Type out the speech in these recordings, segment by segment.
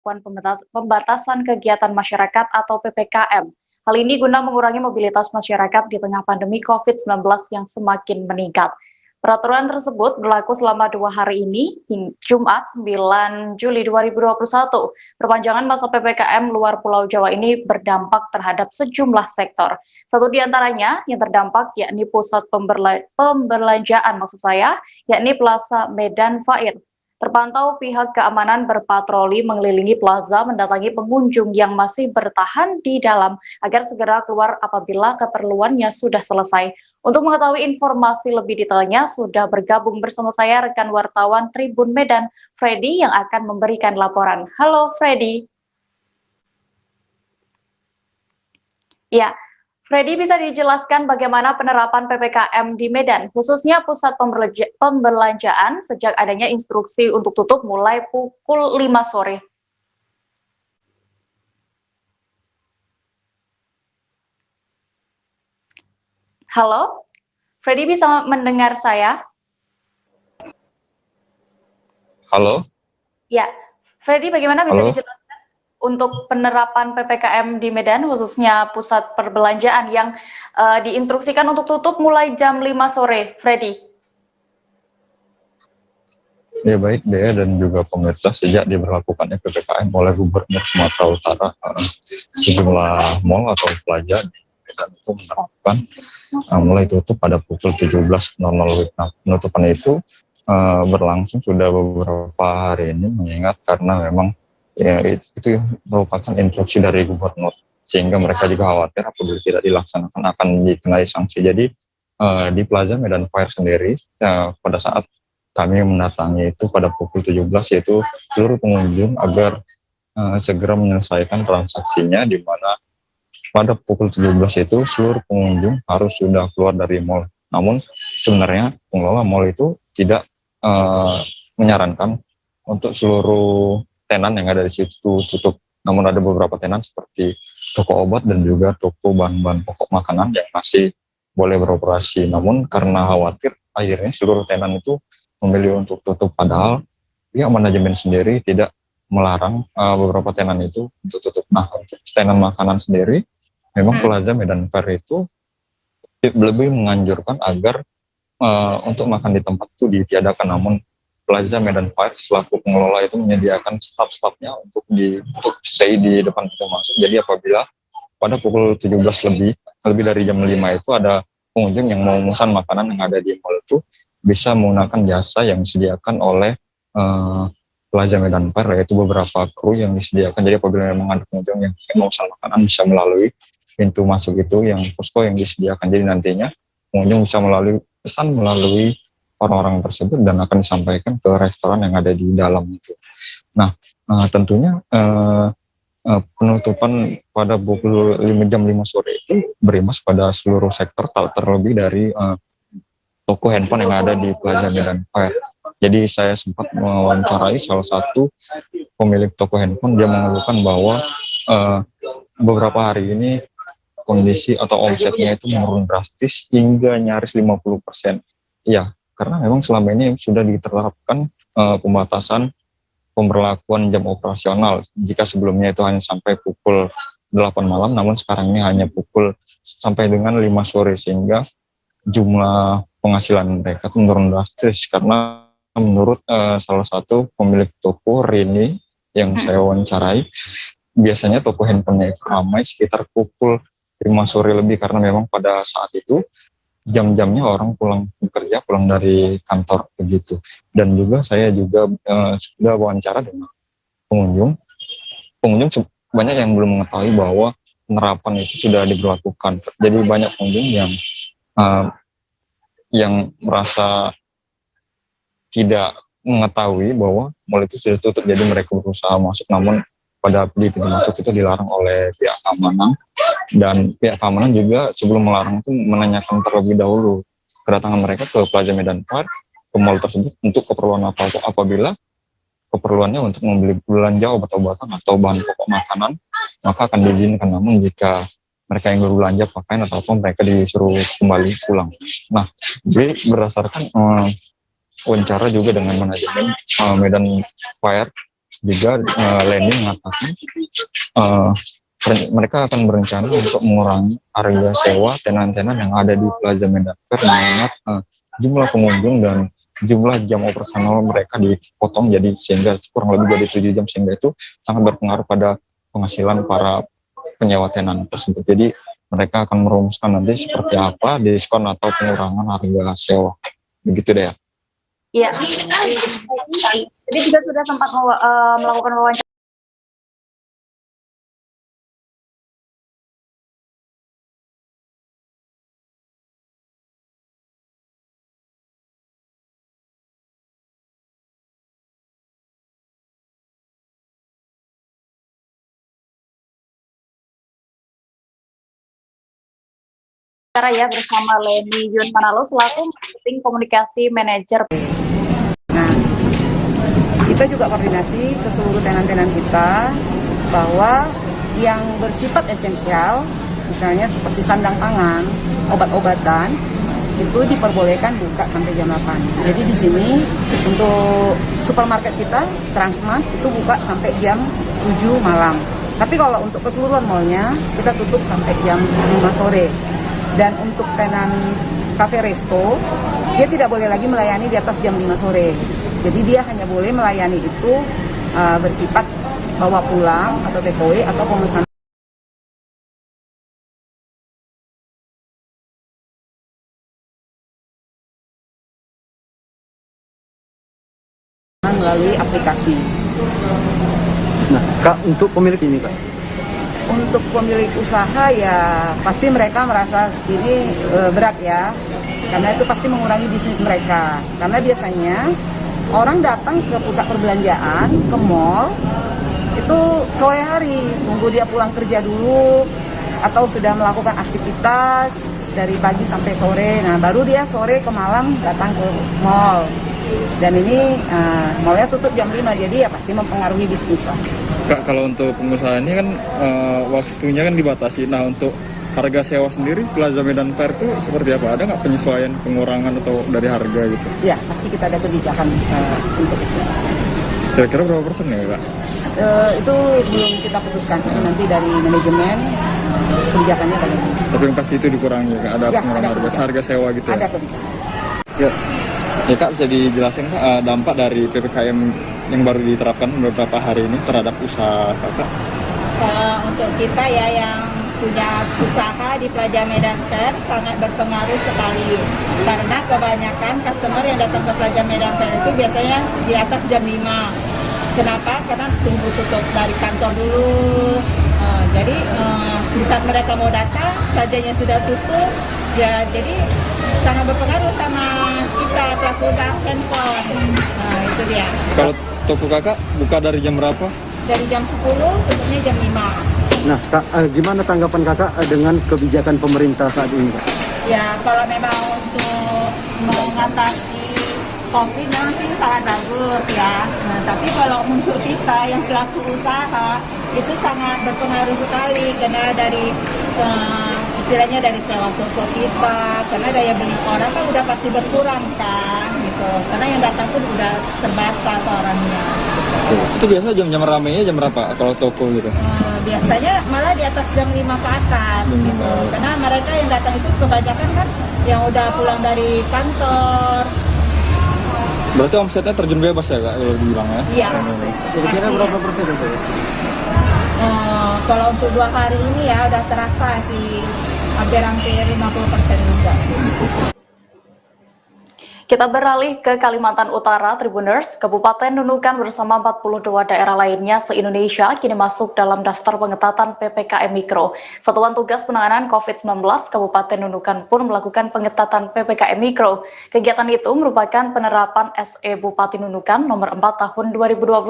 memperlakukan pembatasan kegiatan masyarakat atau PPKM. Hal ini guna mengurangi mobilitas masyarakat di tengah pandemi COVID-19 yang semakin meningkat. Peraturan tersebut berlaku selama 2 hari ini, Jumat 9 Juli 2021. Perpanjangan masa PPKM luar Pulau Jawa ini berdampak terhadap sejumlah sektor. Satu di antaranya yang terdampak yakni pusat pembelanjaan yakni Plaza Medan Fair. Terpantau pihak keamanan berpatroli mengelilingi plaza mendatangi pengunjung yang masih bertahan di dalam agar segera keluar apabila keperluannya sudah selesai. Untuk mengetahui informasi lebih detailnya sudah bergabung bersama saya rekan wartawan Tribun Medan, Freddy yang akan memberikan laporan. Halo Freddy. Ya, Freddy, bisa dijelaskan bagaimana penerapan PPKM di Medan, khususnya pusat pembelanjaan sejak adanya instruksi untuk tutup mulai pukul 5 sore? Halo, Freddy bisa mendengar saya? Halo? Ya, Freddy, bagaimana bisa Halo? dijelaskan untuk penerapan PPKM di Medan, khususnya pusat perbelanjaan yang diinstruksikan untuk tutup mulai jam 5 sore, Freddy? Ya baik Dea dan juga pemirsa, sejak diberlakukannya PPKM oleh Gubernur Sumatera Utara, sejumlah mal atau plaza di Medan itu menerapkan mulai tutup pada pukul 17.00. Nah, penutupan itu berlangsung sudah beberapa hari ini, mengingat karena memang ya itu merupakan instruksi dari gubernur, sehingga mereka juga khawatir apabila tidak dilaksanakan akan dikenai sanksi. Jadi di Plaza Medan Fair sendiri pada saat kami mendatangi itu pada pukul 17, yaitu seluruh pengunjung agar segera menyelesaikan transaksinya, di mana pada pukul 17 itu seluruh pengunjung harus sudah keluar dari mal. Namun sebenarnya pengelola mal itu tidak menyarankan untuk seluruh tenan yang ada di situ tutup. Namun ada beberapa tenan seperti toko obat dan juga toko bahan-bahan pokok makanan yang masih boleh beroperasi. Namun karena khawatir, akhirnya seluruh tenan itu memilih untuk tutup. Padahal pihak manajemen sendiri tidak melarang beberapa tenan itu untuk tutup. Nah, untuk tenan makanan sendiri, memang Plaza Medan Fair itu lebih menganjurkan agar untuk makan di tempat itu ditiadakan. Namun Plaza Medan Fair selaku pengelola itu menyediakan staff-staffnya untuk stay di depan pintu masuk. Jadi apabila pada pukul 17 lebih dari jam 5 itu ada pengunjung yang mau memesan makanan yang ada di mall itu, bisa menggunakan jasa yang disediakan oleh Plaza Medan Fair, yaitu beberapa kru yang disediakan. Jadi apabila memang ada pengunjung yang mau memesan makanan, bisa melalui pintu masuk itu yang posko yang disediakan. Jadi nantinya pengunjung bisa melalui orang-orang tersebut dan akan disampaikan ke restoran yang ada di dalam itu. Nah, tentunya penutupan pada pukul jam 5 sore itu berimbas pada seluruh sektor, terlebih dari toko handphone yang ada di Plaza Medan Fair. Jadi saya sempat mewawancarai salah satu pemilik toko handphone. Dia mengeluhkan bahwa beberapa hari ini kondisi atau omsetnya itu menurun drastis hingga nyaris 50%. Iya, karena memang selama ini sudah diterapkan pembatasan pemberlakuan jam operasional. Jika sebelumnya itu hanya sampai pukul 8 malam, namun sekarang ini hanya sampai dengan 5 sore, sehingga jumlah penghasilan mereka itu menurun drastis. Karena menurut salah satu pemilik toko, Rini, yang saya wawancarai, biasanya toko handphonenya itu ramai sekitar pukul 5 sore lebih, karena memang pada saat itu jam-jamnya orang pulang bekerja, pulang dari kantor begitu. Dan juga saya juga sudah wawancara dengan pengunjung banyak yang belum mengetahui bahwa penerapan itu sudah diberlakukan. Jadi banyak pengunjung yang merasa tidak mengetahui bahwa mal itu sudah tutup, jadi mereka berusaha masuk, namun pada pintu masuk itu dilarang oleh pihak keamanan. Dan pihak keamanan juga sebelum melarang itu menanyakan terlebih dahulu kedatangan mereka ke Plaza Medan Fair, ke mal tersebut untuk keperluan apa. Apabila keperluannya untuk membeli belanja obat-obatan atau bahan pokok makanan, maka akan diizinkan. Namun jika mereka yang berbelanja pakaian atau apa, mereka disuruh kembali pulang. Nah, jadi berdasarkan wawancara juga dengan manajemen Medan Fair, juga Leni mengatakan mereka akan berencana untuk mengurangi harga sewa tenan-tenan yang ada di Plaza Medan Fair, mengingat jumlah pengunjung dan jumlah jam operasional mereka dipotong jadi sehingga kurang lebih dari 7 jam, sehingga itu sangat berpengaruh pada penghasilan para penyewa tenan tersebut. Jadi mereka akan merumuskan nanti seperti apa diskon atau pengurangan harga sewa. Begitu deh ya. Iya. Jadi juga sudah sempat melakukan wawancara. Ya bersama Leni Yun Manalo selaku marketing komunikasi manajer. Nah, kita juga koordinasi ke seluruh tenan-tenan kita bahwa yang bersifat esensial, misalnya seperti sandang pangan, obat-obatan, itu diperbolehkan buka sampai jam 8. Jadi di sini untuk supermarket kita, Transmart, itu buka sampai jam 7 malam. Tapi kalau untuk keseluruhan mallnya, kita tutup sampai jam 5 sore. Dan untuk tenan kafe resto, dia tidak boleh lagi melayani di atas jam 5 sore. Jadi dia hanya boleh melayani itu bersifat bawa pulang atau take away atau pemesanan melalui aplikasi. Nah, Kak, untuk pemilik ini, Kak? Untuk pemilik usaha ya pasti mereka merasa ini berat ya, karena itu pasti mengurangi bisnis mereka. Karena biasanya orang datang ke pusat perbelanjaan, ke mall, itu sore hari, nunggu dia pulang kerja dulu, atau sudah melakukan aktivitas dari pagi sampai sore, nah baru dia sore ke malam datang ke mall. Dan ini mallnya tutup jam 5, jadi ya pasti mempengaruhi bisnis lah. Kak, kalau untuk pengusaha ini kan waktunya kan dibatasi. Nah, untuk harga sewa sendiri Plaza Medan Fair itu seperti apa? Ada nggak penyesuaian pengurangan atau dari harga gitu? Ya, pasti kita ada kebijakan untuk itu. Kira-kira berapa persen ya, Kak? Itu belum kita putuskan, nanti dari manajemen kebijakannya bagaimana. Tapi yang pasti itu dikurangi, Kak? Ada Ya, pengurangan harga sewa gitu ya? Ada kebijakan. Ya Kak, bisa dijelaskan Kak dampak dari PPKM yang baru diterapkan beberapa hari ini terhadap usaha Kakak? Untuk kita ya yang punya usaha di Plaza Medan Fair sangat berpengaruh sekali, karena kebanyakan customer yang datang ke Plaza Medan Fair itu biasanya di atas jam 5. Kenapa? Karena tunggu tutup dari kantor dulu. Jadi di saat mereka mau datang, plazanya sudah tutup, ya jadi sangat berpengaruh sama kita pelaku usaha handphone. Nah, itu dia. Kalau toko Kakak buka dari jam berapa? Dari jam 10, tutupnya jam 5. Nah, Kak, gimana tanggapan Kakak dengan kebijakan pemerintah saat ini, Kak? Ya, kalau memang untuk mengatasi COVID memang sih sangat bagus ya. Nah, tapi kalau untuk kita yang pelaku usaha itu sangat berpengaruh sekali, karena dari istilahnya dari sewa toko kita, karena daya beli orang kan udah pasti berkurang kan gitu, karena yang datang pun udah terbatas orangnya. Itu biasa jam-jam ramainya jam berapa kalau toko gitu? Biasanya malah di atas jam 5 ke atas gitu, karena mereka yang datang itu kebanyakan kan yang udah pulang dari kantor. Berarti omsetnya terjun bebas ya Kak, kalau dibilang ya? Iya. Kira-kira berapa persen itu? Kalau untuk 2 hari ini ya udah terasa sih hampir-hampir 50% juga sih. Kita beralih ke Kalimantan Utara, Tribuners. Kabupaten Nunukan bersama 42 daerah lainnya se-Indonesia kini masuk dalam daftar pengetatan PPKM Mikro. Satuan Tugas Penanganan COVID-19 Kabupaten Nunukan pun melakukan pengetatan PPKM Mikro. Kegiatan itu merupakan penerapan SE Bupati Nunukan nomor 4 tahun 2021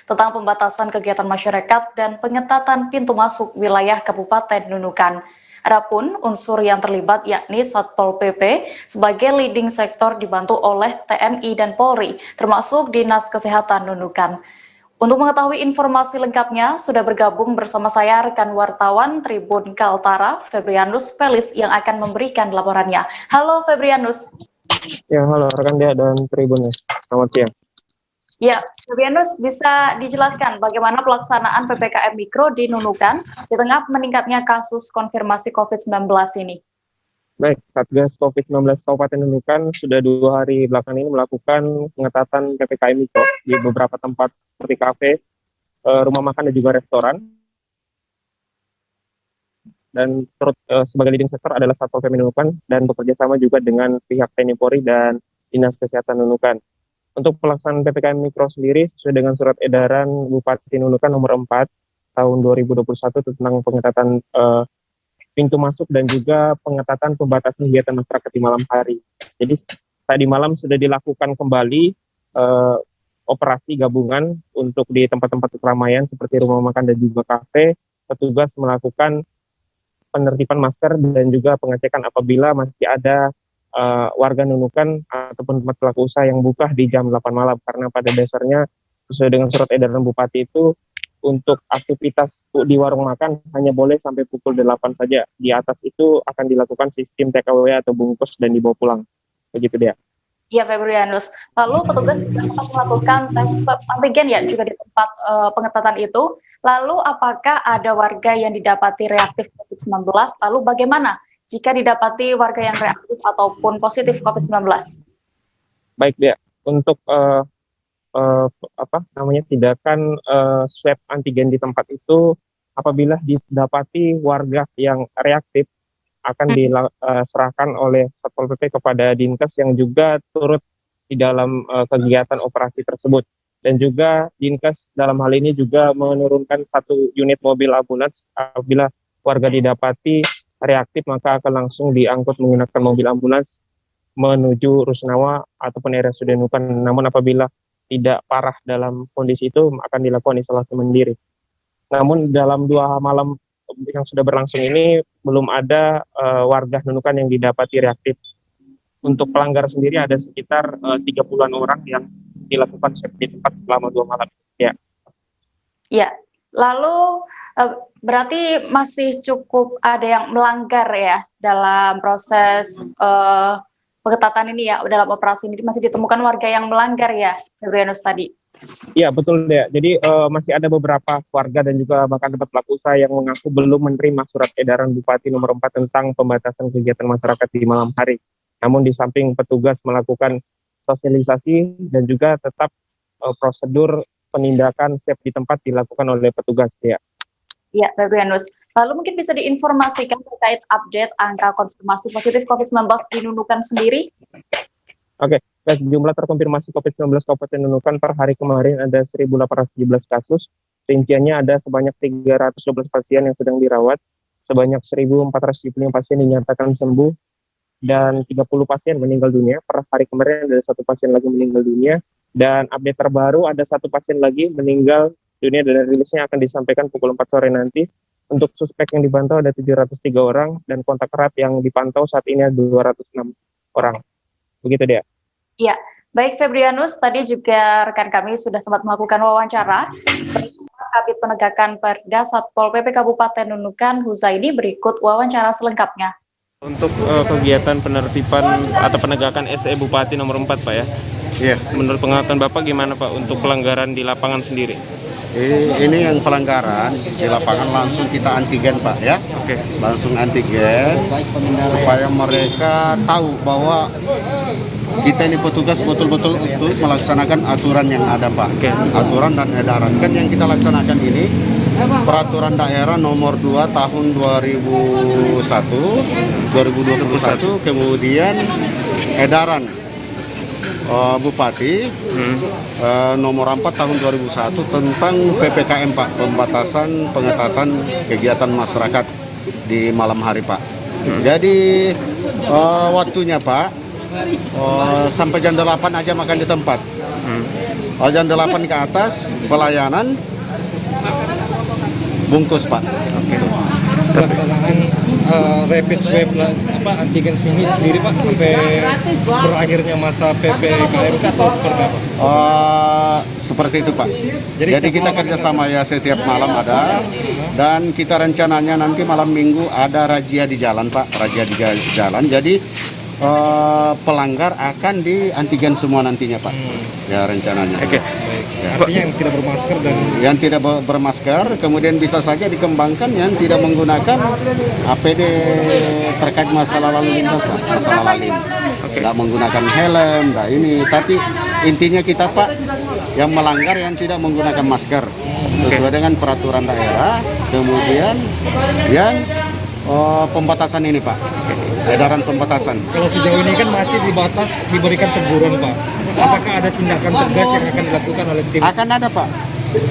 tentang pembatasan kegiatan masyarakat dan pengetatan pintu masuk wilayah Kabupaten Nunukan. Adapun unsur yang terlibat yakni Satpol PP sebagai leading sektor dibantu oleh TNI dan Polri, termasuk Dinas Kesehatan Nunukan. Untuk mengetahui informasi lengkapnya, sudah bergabung bersama saya rekan wartawan Tribun Kaltara, Febrianus Felis, yang akan memberikan laporannya. Halo Febrianus. Ya, halo rekan dia dan Tribunus. Selamat siang. Ya, Fabianus, bisa dijelaskan bagaimana pelaksanaan PPKM Mikro di Nunukan di tengah meningkatnya kasus konfirmasi COVID-19 ini? Baik, Satgas COVID-19 Kabupaten Nunukan sudah 2 hari belakangan ini melakukan pengetatan PPKM Mikro di beberapa tempat seperti kafe, rumah makan dan juga restoran. Dan turut sebagai leading sektor adalah Satpol PP Nunukan dan bekerja sama juga dengan pihak TNI Polri dan Dinas Kesehatan Nunukan. Untuk pelaksanaan PPKM Mikro sendiri sesuai dengan surat edaran Bupati Nunukan nomor 4 tahun 2021 tentang pengetatan pintu masuk dan juga pengetatan pembatasan kegiatan masyarakat di malam hari. Jadi tadi malam sudah dilakukan kembali operasi gabungan untuk di tempat-tempat keramaian seperti rumah makan dan juga kafe. Petugas melakukan penertiban masker dan juga pengecekan apabila masih ada warga Nunukan ataupun tempat pelaku usaha yang buka di jam 8 malam, karena pada dasarnya sesuai dengan surat edaran Bupati itu untuk aktivitas di warung makan hanya boleh sampai pukul 8 saja. Di atas itu akan dilakukan sistem takeaway atau bungkus dan dibawa pulang. Begitu dia. Iya, Febrianus. Lalu petugas juga sempat melakukan tes swab antigen ya juga di tempat pengetatan itu. Lalu apakah ada warga yang didapati reaktif COVID-19? Lalu bagaimana jika didapati warga yang reaktif ataupun positif COVID-19? Baik, dia. Untuk tindakan swab antigen di tempat itu, apabila didapati warga yang reaktif akan diserahkan oleh Satpol PP kepada Dinkes yang juga turut di dalam kegiatan operasi tersebut. Dan juga Dinkes dalam hal ini juga menurunkan 1 unit mobil ambulans. Apabila warga didapati reaktif maka akan langsung diangkut menggunakan mobil ambulans menuju Rusunawa ataupun RSUD Nunukan. Namun apabila tidak parah dalam kondisi itu akan dilakukan isolasi mandiri. Namun dalam 2 malam yang sudah berlangsung ini belum ada warga Nunukan yang didapati reaktif. Untuk pelanggar sendiri ada sekitar 30-an orang yang dilakukan swab di tempat selama 2 malam. Ya. Ya. Lalu berarti masih cukup ada yang melanggar ya dalam proses pengetatan ini ya, dalam operasi ini masih ditemukan warga yang melanggar ya, Febrianus tadi. Iya, betul ya. Jadi masih ada beberapa warga dan juga bahkan tempat pelaku usaha yang mengaku belum menerima surat edaran Bupati nomor 4 tentang pembatasan kegiatan masyarakat di malam hari. Namun di samping petugas melakukan sosialisasi dan juga tetap prosedur penindakan swab di tempat dilakukan oleh petugas ya. Ya, Febrianus. Lalu mungkin bisa diinformasikan terkait update angka konfirmasi positif COVID-19 di Nunukan sendiri? Oke, jumlah terkonfirmasi COVID-19 Kabupaten Nunukan per hari kemarin ada 1.817 kasus. Rinciannya ada sebanyak 312 pasien yang sedang dirawat, sebanyak 1.475 pasien dinyatakan sembuh, dan 30 pasien meninggal dunia. Per hari kemarin ada 1 pasien lagi meninggal dunia, dan update terbaru ada 1 pasien lagi meninggal dunia dan rilisnya akan disampaikan pukul 4 sore nanti. Untuk suspek yang dipantau ada 703 orang dan kontak erat yang dipantau saat ini ada 206 orang. Begitu dia. Iya, baik Febrianus, tadi juga rekan kami sudah sempat melakukan wawancara bersama Kabid Penegakan Perda Satpol PP Kabupaten Nunukan Huzaini. Berikut wawancara selengkapnya. Untuk kegiatan penertiban atau penegakan SE Bupati nomor 4 Pak ya? Iya. Menurut pengamatan Bapak gimana Pak untuk pelanggaran di lapangan sendiri? Ini yang pelanggaran di lapangan langsung kita antigen Pak ya. Oke. Langsung antigen supaya mereka tahu bahwa kita ini petugas betul-betul untuk melaksanakan aturan yang ada Pak. Oke. Aturan dan edaran. Kan yang kita laksanakan ini Peraturan Daerah nomor 2 tahun 2021, kemudian edaran Bupati nomor 4 tahun 2001 tentang PPKM Pak, pembatasan pengetatan kegiatan masyarakat di malam hari Pak. Jadi waktunya Pak sampai jam 8 aja makan di tempat. Jam 8 ke atas pelayanan bungkus Pak. Oke. Pelaksanaan rapid swab antigen sendiri Pak sampai berakhirnya masa PPKM atau seperti apa? Seperti itu Pak. Jadi kita kerjasama ya setiap malam ada, dan kita rencananya nanti malam minggu ada razia di jalan Pak, razia di jalan. Jadi pelanggar akan di antigen semua nantinya Pak. Ya rencananya. Baik. Artinya yang tidak bermasker dan Yang tidak bermasker, kemudian bisa saja dikembangkan yang tidak menggunakan APD terkait masalah lalu lintas Pak, masalah lalim. Nggak menggunakan helm, nggak ini. Tapi intinya kita Pak, yang melanggar yang tidak menggunakan masker sesuai dengan peraturan daerah, kemudian yang pembatasan ini Pak, edaran pembatasan. kalau sejauh ini kan masih diberikan teguran Pak. Apakah ada tindakan tegas yang akan dilakukan oleh tim? Akan ada Pak,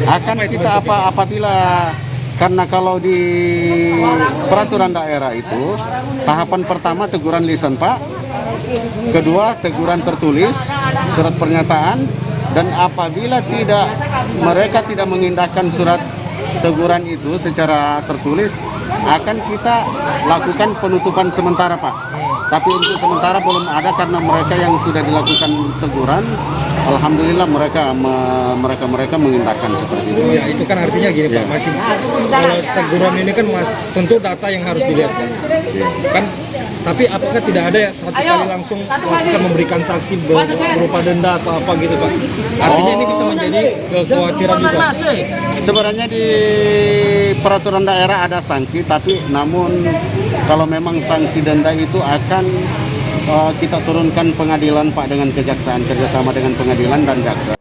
akan kita apabila, karena kalau di peraturan daerah itu tahapan pertama teguran lisan Pak, kedua teguran tertulis, surat pernyataan, dan apabila mereka tidak mengindahkan surat teguran itu secara tertulis, akan kita lakukan penutupan sementara Pak. Tapi untuk sementara belum ada karena mereka yang sudah dilakukan teguran, alhamdulillah mereka mengindahkan seperti itu. Ya itu kan artinya gini Pak, masih kalau teguran ini kan tentu data yang harus dilihat Pak. Kan, tapi apakah tidak ada satu kali langsung melakukan memberikan sanksi berupa denda atau apa gitu Pak? Artinya ini bisa menjadi kekhawatiran juga. Sebenarnya di peraturan daerah ada sanksi, tapi namun kalau memang sanksi denda itu akan kita turunkan pengadilan Pak dengan kejaksaan, kerjasama dengan pengadilan dan jaksa.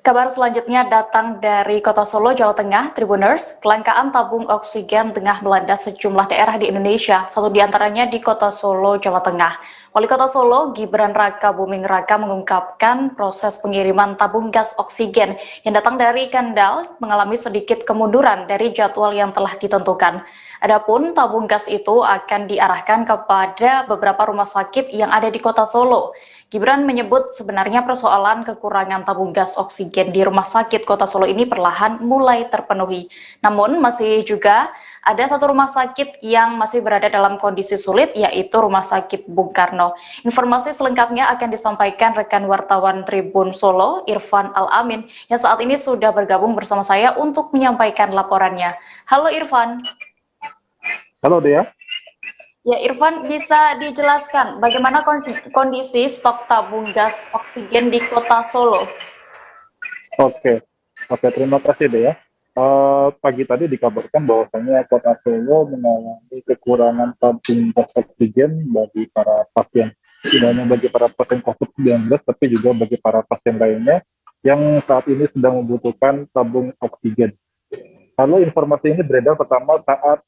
Kabar selanjutnya datang dari Kota Solo, Jawa Tengah. Tribuners, kelangkaan tabung oksigen tengah melanda sejumlah daerah di Indonesia, satu diantaranya di Kota Solo, Jawa Tengah. Wali Kota Solo, Gibran Raka Buming Raka mengungkapkan proses pengiriman tabung gas oksigen yang datang dari Kendal mengalami sedikit kemunduran dari jadwal yang telah ditentukan. Adapun tabung gas itu akan diarahkan kepada beberapa rumah sakit yang ada di Kota Solo. Gibran menyebut sebenarnya persoalan kekurangan tabung gas oksigen di rumah sakit Kota Solo ini perlahan mulai terpenuhi. Namun masih juga ada satu rumah sakit yang masih berada dalam kondisi sulit, yaitu Rumah Sakit Bung Karno. Informasi selengkapnya akan disampaikan rekan wartawan Tribun Solo, Irfan Al-Amin, yang saat ini sudah bergabung bersama saya untuk menyampaikan laporannya. Halo Irfan. Halo Dea. Ya Irfan, bisa dijelaskan bagaimana kondisi stok tabung gas oksigen di Kota Solo? Oke, terima kasih Dea. Pagi tadi dikabarkan bahwasanya Kota Solo mengalami kekurangan tabung gas oksigen bagi para pasien. Tidak hanya bagi para pasien COVID-19, tapi juga bagi para pasien lainnya yang saat ini sedang membutuhkan tabung oksigen. Lalu informasi ini beredar pertama saat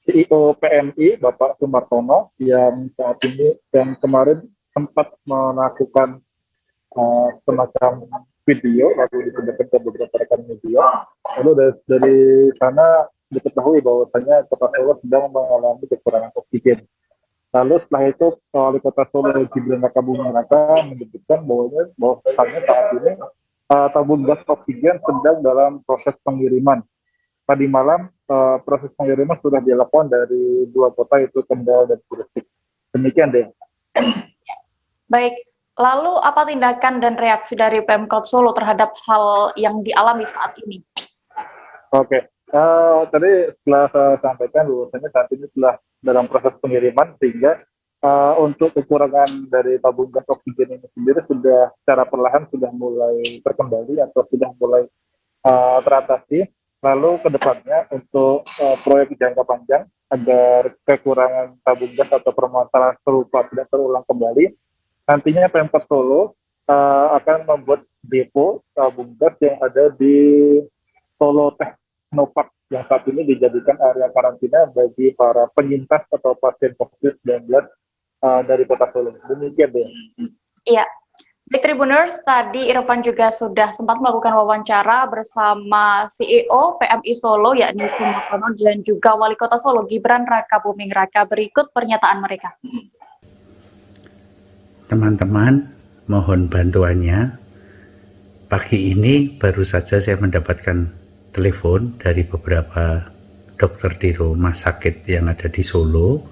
CEO PMI Bapak Sumartono yang saat ini dan kemarin sempat melakukan semacam video lalu disebarkan ke beberapa rekan media. Lalu dari sana diketahui bahwasanya Kota Solo sedang mengalami kekurangan oksigen. Lalu setelah itu Wali Kota Solo Gibran Raka Buming Raka menyebutkan bahwasanya saat ini tabung gas oksigen sedang dalam proses pengiriman. Tadi malam proses pengiriman sudah dilakukan dari dua kota, itu Kendal dan Gresik. Demikian deh. Baik, lalu apa tindakan dan reaksi dari Pemkot Solo terhadap hal yang dialami saat ini? Oke, tadi setelah saya sampaikan bahwasanya saat ini telah dalam proses pengiriman, sehingga untuk kekurangan dari tabung gas oksigen ini sendiri sudah secara perlahan sudah mulai terkendali atau sudah mulai teratasi. Lalu ke depannya untuk proyek jangka panjang agar kekurangan tabung gas atau permasalahan serupa tidak terulang kembali, nantinya Pemkot Solo akan membuat depo tabung gas yang ada di Solo Technopark yang saat ini dijadikan area karantina bagi para penyintas atau pasien COVID-19 dari Kota Solo. Demikian deh. Iya. Baik Tribuners, tadi Irfan juga sudah sempat melakukan wawancara bersama CEO PMI Solo yakni Sumartono dan juga Wali Kota Solo Gibran Raka Buming Raka. Berikut pernyataan mereka. Teman-teman, mohon bantuannya. Pagi ini baru saja saya mendapatkan telepon dari beberapa dokter di rumah sakit yang ada di Solo.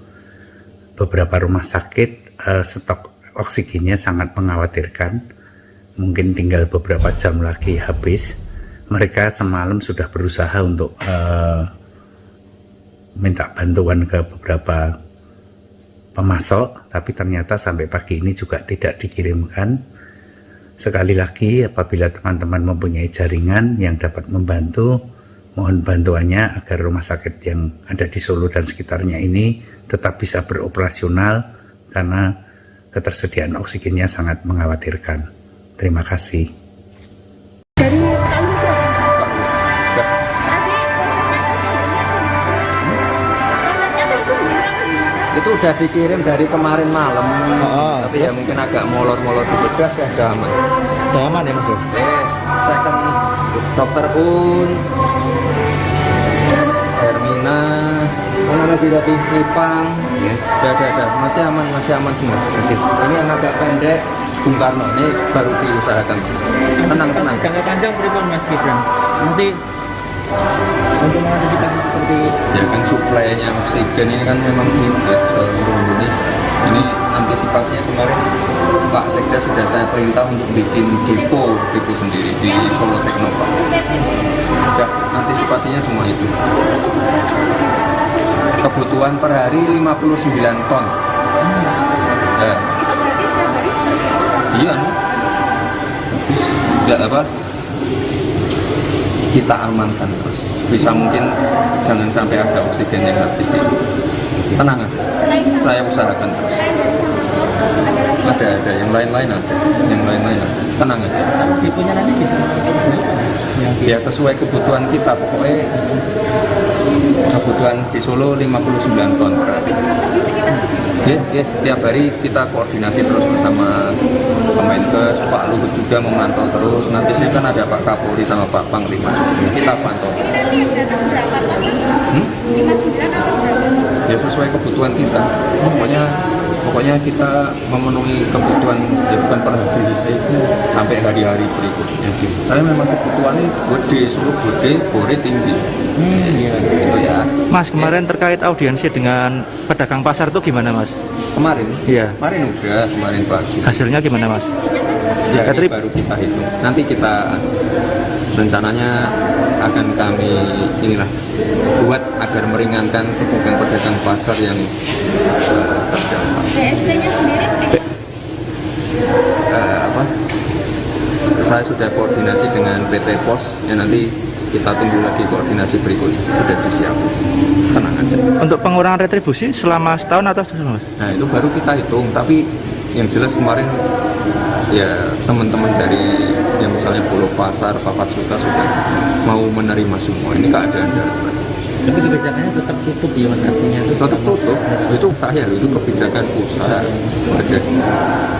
Beberapa rumah sakit stok oksigennya sangat mengkhawatirkan, mungkin tinggal beberapa jam lagi habis. Mereka semalam sudah berusaha untuk minta bantuan ke beberapa pemasok, tapi ternyata sampai pagi ini juga tidak dikirimkan. Sekali lagi, apabila teman-teman mempunyai jaringan yang dapat membantu, mohon bantuannya agar rumah sakit yang ada di Solo dan sekitarnya ini tetap bisa beroperasional, karena ketersediaan oksigennya sangat mengkhawatirkan. Terima kasih. Itu udah dikirim dari kemarin malam, tapi ya mungkin agak molor-molor dikit. Udah aman. Udah aman ya Mas? Yes, second Dokter Un, Hermina, mana di Ipang, udah, masih aman semua. Ini yang agak pendek, Bung Karno, ini baru diusahakan. Tenang. Jangka panjang berikut Mas Gibran. Nanti untuk mengantisipasi seperti ya kan, suplainya oksigen ini kan memang tidak seluruh Indonesia. Ini antisipasinya kemarin Pak Sekda sudah saya perintah untuk bikin depo sendiri di Solo Teknopark. Ya, antisipasinya cuma itu. Kebutuhan per hari 59 ton. Ya. Iya, nggak apa? Kita amankan terus. Bisa mungkin jangan sampai ada oksigen yang habis di situ. Tenang aja. Saya usahakan terus. Ada yang lain-lain ada. Tenang aja. deponya nanti gitu. Ya sesuai kebutuhan kita, pokoknya kebutuhan di Solo 59 ton per hari. Tiap hari kita koordinasi terus bersama Kemenkes, Pak Luhut juga memantau terus. Nanti sih kan ada Pak Kapolri sama Pak Panglima juga. Kita pantau. Ya sesuai kebutuhan kita. Pokoknya kita memenuhi kebutuhan ya bukan per hari sampai hari-hari berikutnya. Tapi memang kebutuhannya gede, Solo gede, Bore tinggi. Gitu ya. Mas, kemarin terkait audiensi dengan pedagang pasar itu gimana Mas? Kemarin? Iya. Kemarin pagi. Hasilnya gimana Mas? Ya ini baru kita hitung. Nanti kita rencananya akan kami buat agar meringankan pedagang pasar yang terdampak. BSD-nya sendiri? Saya sudah koordinasi dengan PT Pos, ya nanti kita tunggu lagi koordinasi berikutnya. Sudah disiapkan. Tenang aja. Untuk pengurangan retribusi selama setahun atau setahun Mas? Nah itu baru kita hitung, tapi yang jelas kemarin ya teman-teman dari yang misalnya Pulau Pasar, Papat Suta sudah mau menerima semua. Ini keadaan darurat. Tapi kebijakannya tetap tutup ya Mas, artinya itu tetap tutup. Itu kebijakan usaha kerja.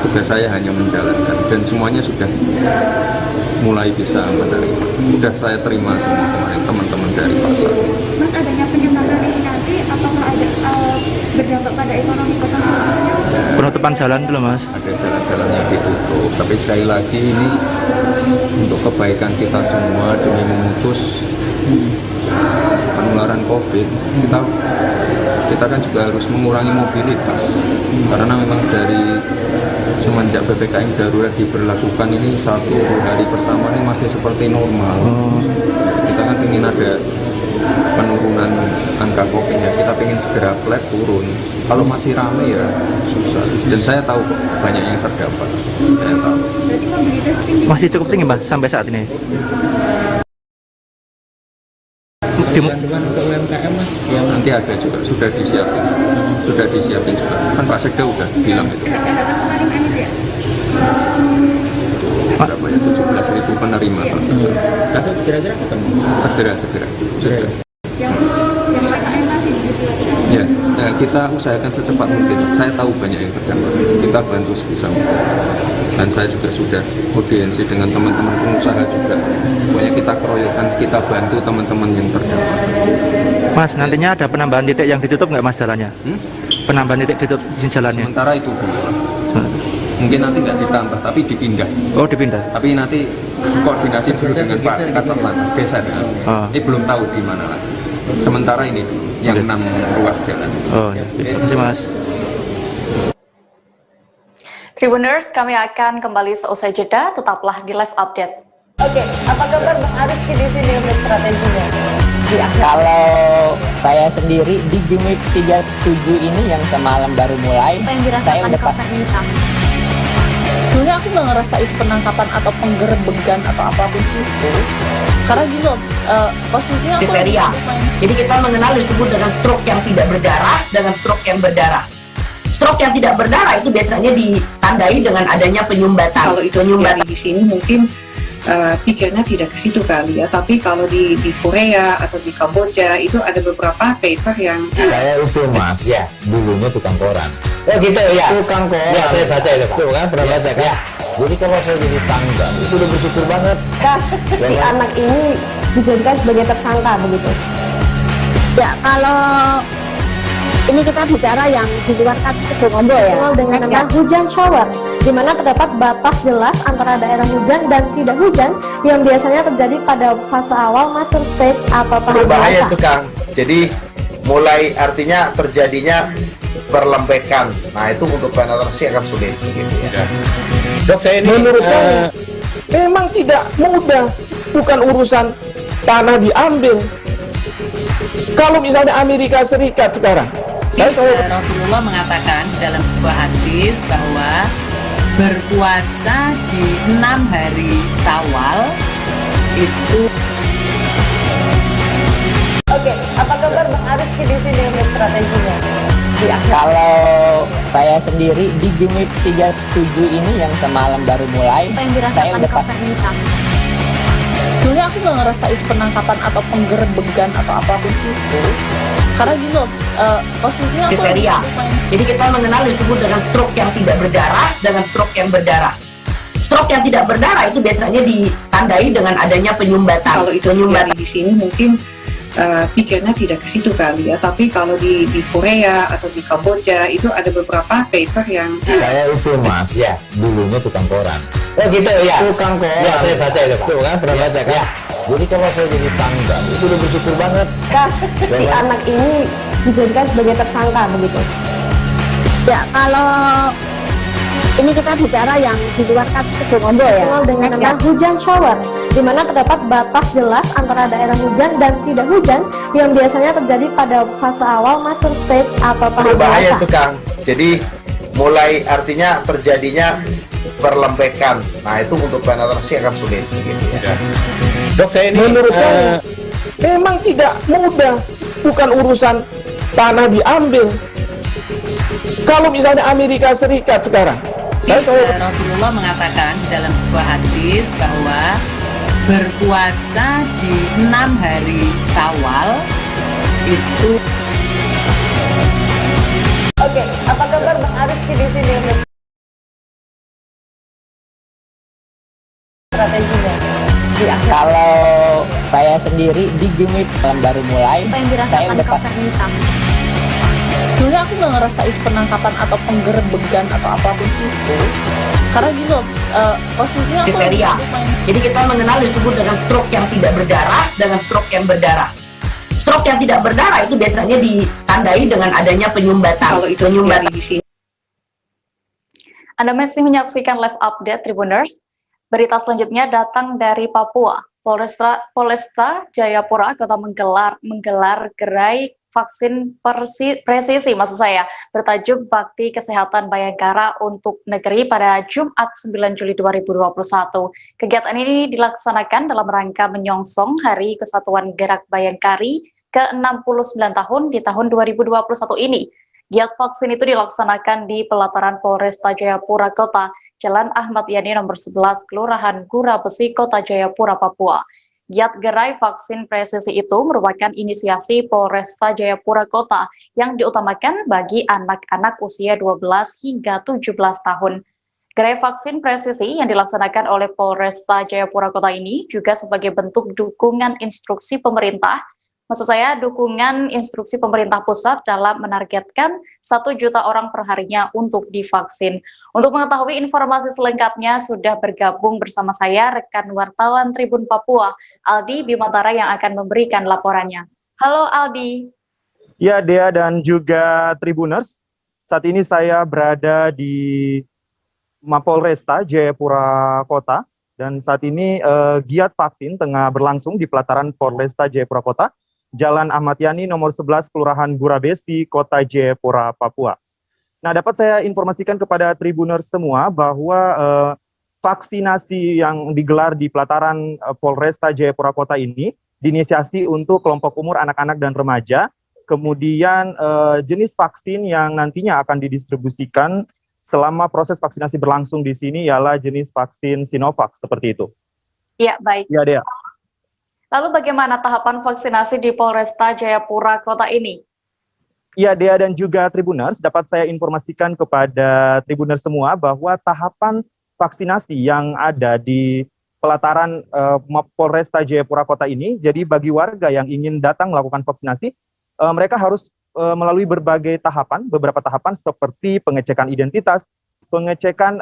Tugas saya hanya menjalankan dan semuanya sudah mulai bisa menerima. Sudah saya terima semua kemarin teman-teman dari pasar. Mas, adanya penyembangan ini nanti apakah ada berdampak pada ekonomi kota Solo? Penutupan jalan dulu Mas? Ada jalan-jalan yang ditutup, tapi sekali lagi ini untuk kebaikan kita semua demi memutus penularan COVID. Kita kan juga harus mengurangi mobilitas karena memang dari semenjak PPKM darurat diberlakukan ini 1 hari pertama ini masih seperti normal. Kita kan ingin ada penurunan angka COVID ya, kita ingin segera flat turun. Kalau masih ramai ya susah. Dan saya tahu banyak yang terdampak. Saya tahu. Berarti mobilitas tinggi? Masih cukup tinggi Mas sampai saat ini? bantuan untuk UMKM Mas? Ya, nanti ada juga, sudah disiapin juga. Kan Pak Sekda udah bilang itu. Berapa ya? 17.000 penerima. Kira-kira ketemu? Segera. Ya, kita usahakan secepat mungkin. Saya tahu banyak yang terdampak. Kita bantu sebisa mungkin. Dan saya juga sudah audiensi dengan teman-teman pengusaha juga. Pokoknya kita keroyokan, kita bantu teman-teman yang terdampak. Mas, nantinya ada penambahan titik yang ditutup nggak Mas jalannya? Penambahan titik ditutup di jalannya? Sementara itu mungkin nanti nggak ditambah, tapi dipindah. Oh, dipindah? Tapi nanti koordinasi dulu dengan Pak Kasat Lantas Desa. Ini belum tahu di mana lagi. Sementara ini yang 6 ruas jalan. Oh, ya. Terima kasih Mas. Tribuners, kami akan kembali seusai jeda, tetaplah di live update. Oke, apa kabar Bang Arif di sini untuk strateginya? Kalau saya sendiri di Gimik 37 ini yang semalam baru mulai, saya udah Sebenarnya aku nggak ngerasain penangkapan atau penggerebegan atau apapun itu, karena gini loh, posisinya aku kriteria. Jadi kita mengenal disebut dengan stroke yang tidak berdarah dengan stroke yang berdarah. Stroke yang tidak berdarah itu biasanya ditandai dengan adanya penyumbatan. Kalau itu terjadi di sini mungkin pikirnya tidak ke situ kali ya, tapi kalau di Korea atau di Kamboja itu ada beberapa paper yang saya itu mas, ya dulunya tukang koran. Oh gitu ya, Tukang koran. ya saya baca itu Pak. Tuh kan pernah baca kan? Ya. Jadi kalau saya jadi tangga itu udah bersyukur banget. Si anak ini dijadikan sebagai tersangka begitu. Ya kalau ini kita bicara yang di luar kasus Situ Ngombo ya. Dengan nama hujan shower, di mana terdapat batas jelas antara daerah hujan dan tidak hujan yang biasanya terjadi pada fase awal mature stage atau tahap berbahaya dewasa. itu Kang. Jadi mulai artinya terjadinya perlembekan. Nah itu untuk penetrasi akan sulit gitu ya. Dok, saya ini menurut saya memang tidak mudah, bukan urusan tanah diambil. Kalau misalnya Amerika Serikat sekarang, Rasulullah mengatakan dalam sebuah hadis bahwa berpuasa di 6 hari Syawal itu. Oke, apa kabar Bang Arif di sini untuk strateginya? Kalau saya sendiri di Gimik 37 ini yang semalam baru mulai, saya udah Sebenarnya aku nggak ngerasain penangkapan atau penggerebegan atau apapun itu, karena gini loh, posisinya aku kriteria. Jadi kita mengenal disebut dengan stroke yang tidak berdarah dengan stroke yang berdarah. Stroke yang tidak berdarah itu biasanya ditandai dengan adanya penyumbatan. Kalau itu terjadi di sini mungkin pikirnya tidak ke situ kali ya, tapi kalau di Korea atau di Kamboja itu ada beberapa paper yang saya itu mas, ya dulunya tukang koran. Oh gitu ya, Tukang koran. ya saya baca itu Pak. Tuh kan pernah baca kan? Ya. Jadi kalau saya jadi tangga itu udah bersyukur banget. Si anak ini dijadikan sebagai tersangka begitu. Ya kalau ini kita bicara yang di luar kasus Situ Ngombo ya. Dengan nama hujan shower, di mana terdapat batas jelas antara daerah hujan dan tidak hujan yang biasanya terjadi pada fase awal mature stage atau tahap Berbahaya dewasa. itu Kang. Jadi mulai artinya terjadinya perlembekan. Nah itu untuk penetrasi akan sulit gitu ya. Dok, saya ini menurut saya memang tidak mudah, bukan urusan tanah diambil. Kalau misalnya Amerika Serikat sekarang, Rasulullah mengatakan dalam sebuah hadis bahwa berpuasa di 6 hari Syawal itu. Oke, apa kabar Bang Arif di sini untuk strateginya? Kalau saya sendiri di Gimik yang baru mulai, saya udah Sebenarnya aku nggak ngerasain penangkapan atau penggerebegan atau apapun itu, karena gini loh, posisinya aku kriteria. Jadi kita mengenal disebut dengan stroke yang tidak berdarah dengan stroke yang berdarah. Stroke yang tidak berdarah itu biasanya ditandai dengan adanya penyumbatan. Kalau itu penyumbatan di sini. Anda masih menyaksikan live update Tribuners. Berita selanjutnya datang dari Papua. Polresta Jayapura Kota menggelar gerai vaksin presisi bertajuk Bakti Kesehatan Bayangkara untuk Negeri pada Jumat 9 Juli 2021. Kegiatan ini dilaksanakan dalam rangka menyongsong Hari Kesatuan Gerak Bayangkari ke-69 tahun di tahun 2021 ini. Giat vaksin itu dilaksanakan di pelataran Polresta Jayapura Kota, Jalan Ahmad Yani nomor 11, Kelurahan Gura Besi, Kota Jayapura, Papua. Giat gerai vaksin presisi itu merupakan inisiasi Polresta Jayapura Kota yang diutamakan bagi anak-anak usia 12 hingga 17 tahun. Gerai vaksin presisi yang dilaksanakan oleh Polresta Jayapura Kota ini juga sebagai bentuk dukungan instruksi pemerintah, dukungan instruksi pemerintah pusat dalam menargetkan 1 juta orang perharinya untuk divaksin. Untuk mengetahui informasi selengkapnya sudah bergabung bersama saya rekan wartawan Tribun Papua, Aldi Bimantara yang akan memberikan laporannya. Halo Aldi. Ya Dea dan juga Tribuners, saat ini saya berada di Mapolresta Jayapura Kota dan saat ini giat vaksin tengah berlangsung di pelataran Polresta Jayapura Kota. Jalan Ahmad Yani nomor 11 Kelurahan Gurabesi, Kota Jayapura, Papua. Nah, dapat saya informasikan kepada Tribuners semua bahwa vaksinasi yang digelar di pelataran Polresta Jayapura Kota ini diinisiasi untuk kelompok umur anak-anak dan remaja. Kemudian jenis vaksin yang nantinya akan didistribusikan selama proses vaksinasi berlangsung di sini ialah jenis vaksin Sinovac, seperti itu. Ya, baik. Ya, Dea. Lalu bagaimana tahapan vaksinasi di Polresta Jayapura Kota ini? Ya, Dea dan juga Tribuners, dapat saya informasikan kepada Tribuners semua bahwa tahapan vaksinasi yang ada di pelataran Polresta Jayapura Kota ini, jadi bagi warga yang ingin datang melakukan vaksinasi, mereka harus melalui berbagai tahapan, beberapa tahapan seperti pengecekan identitas, pengecekan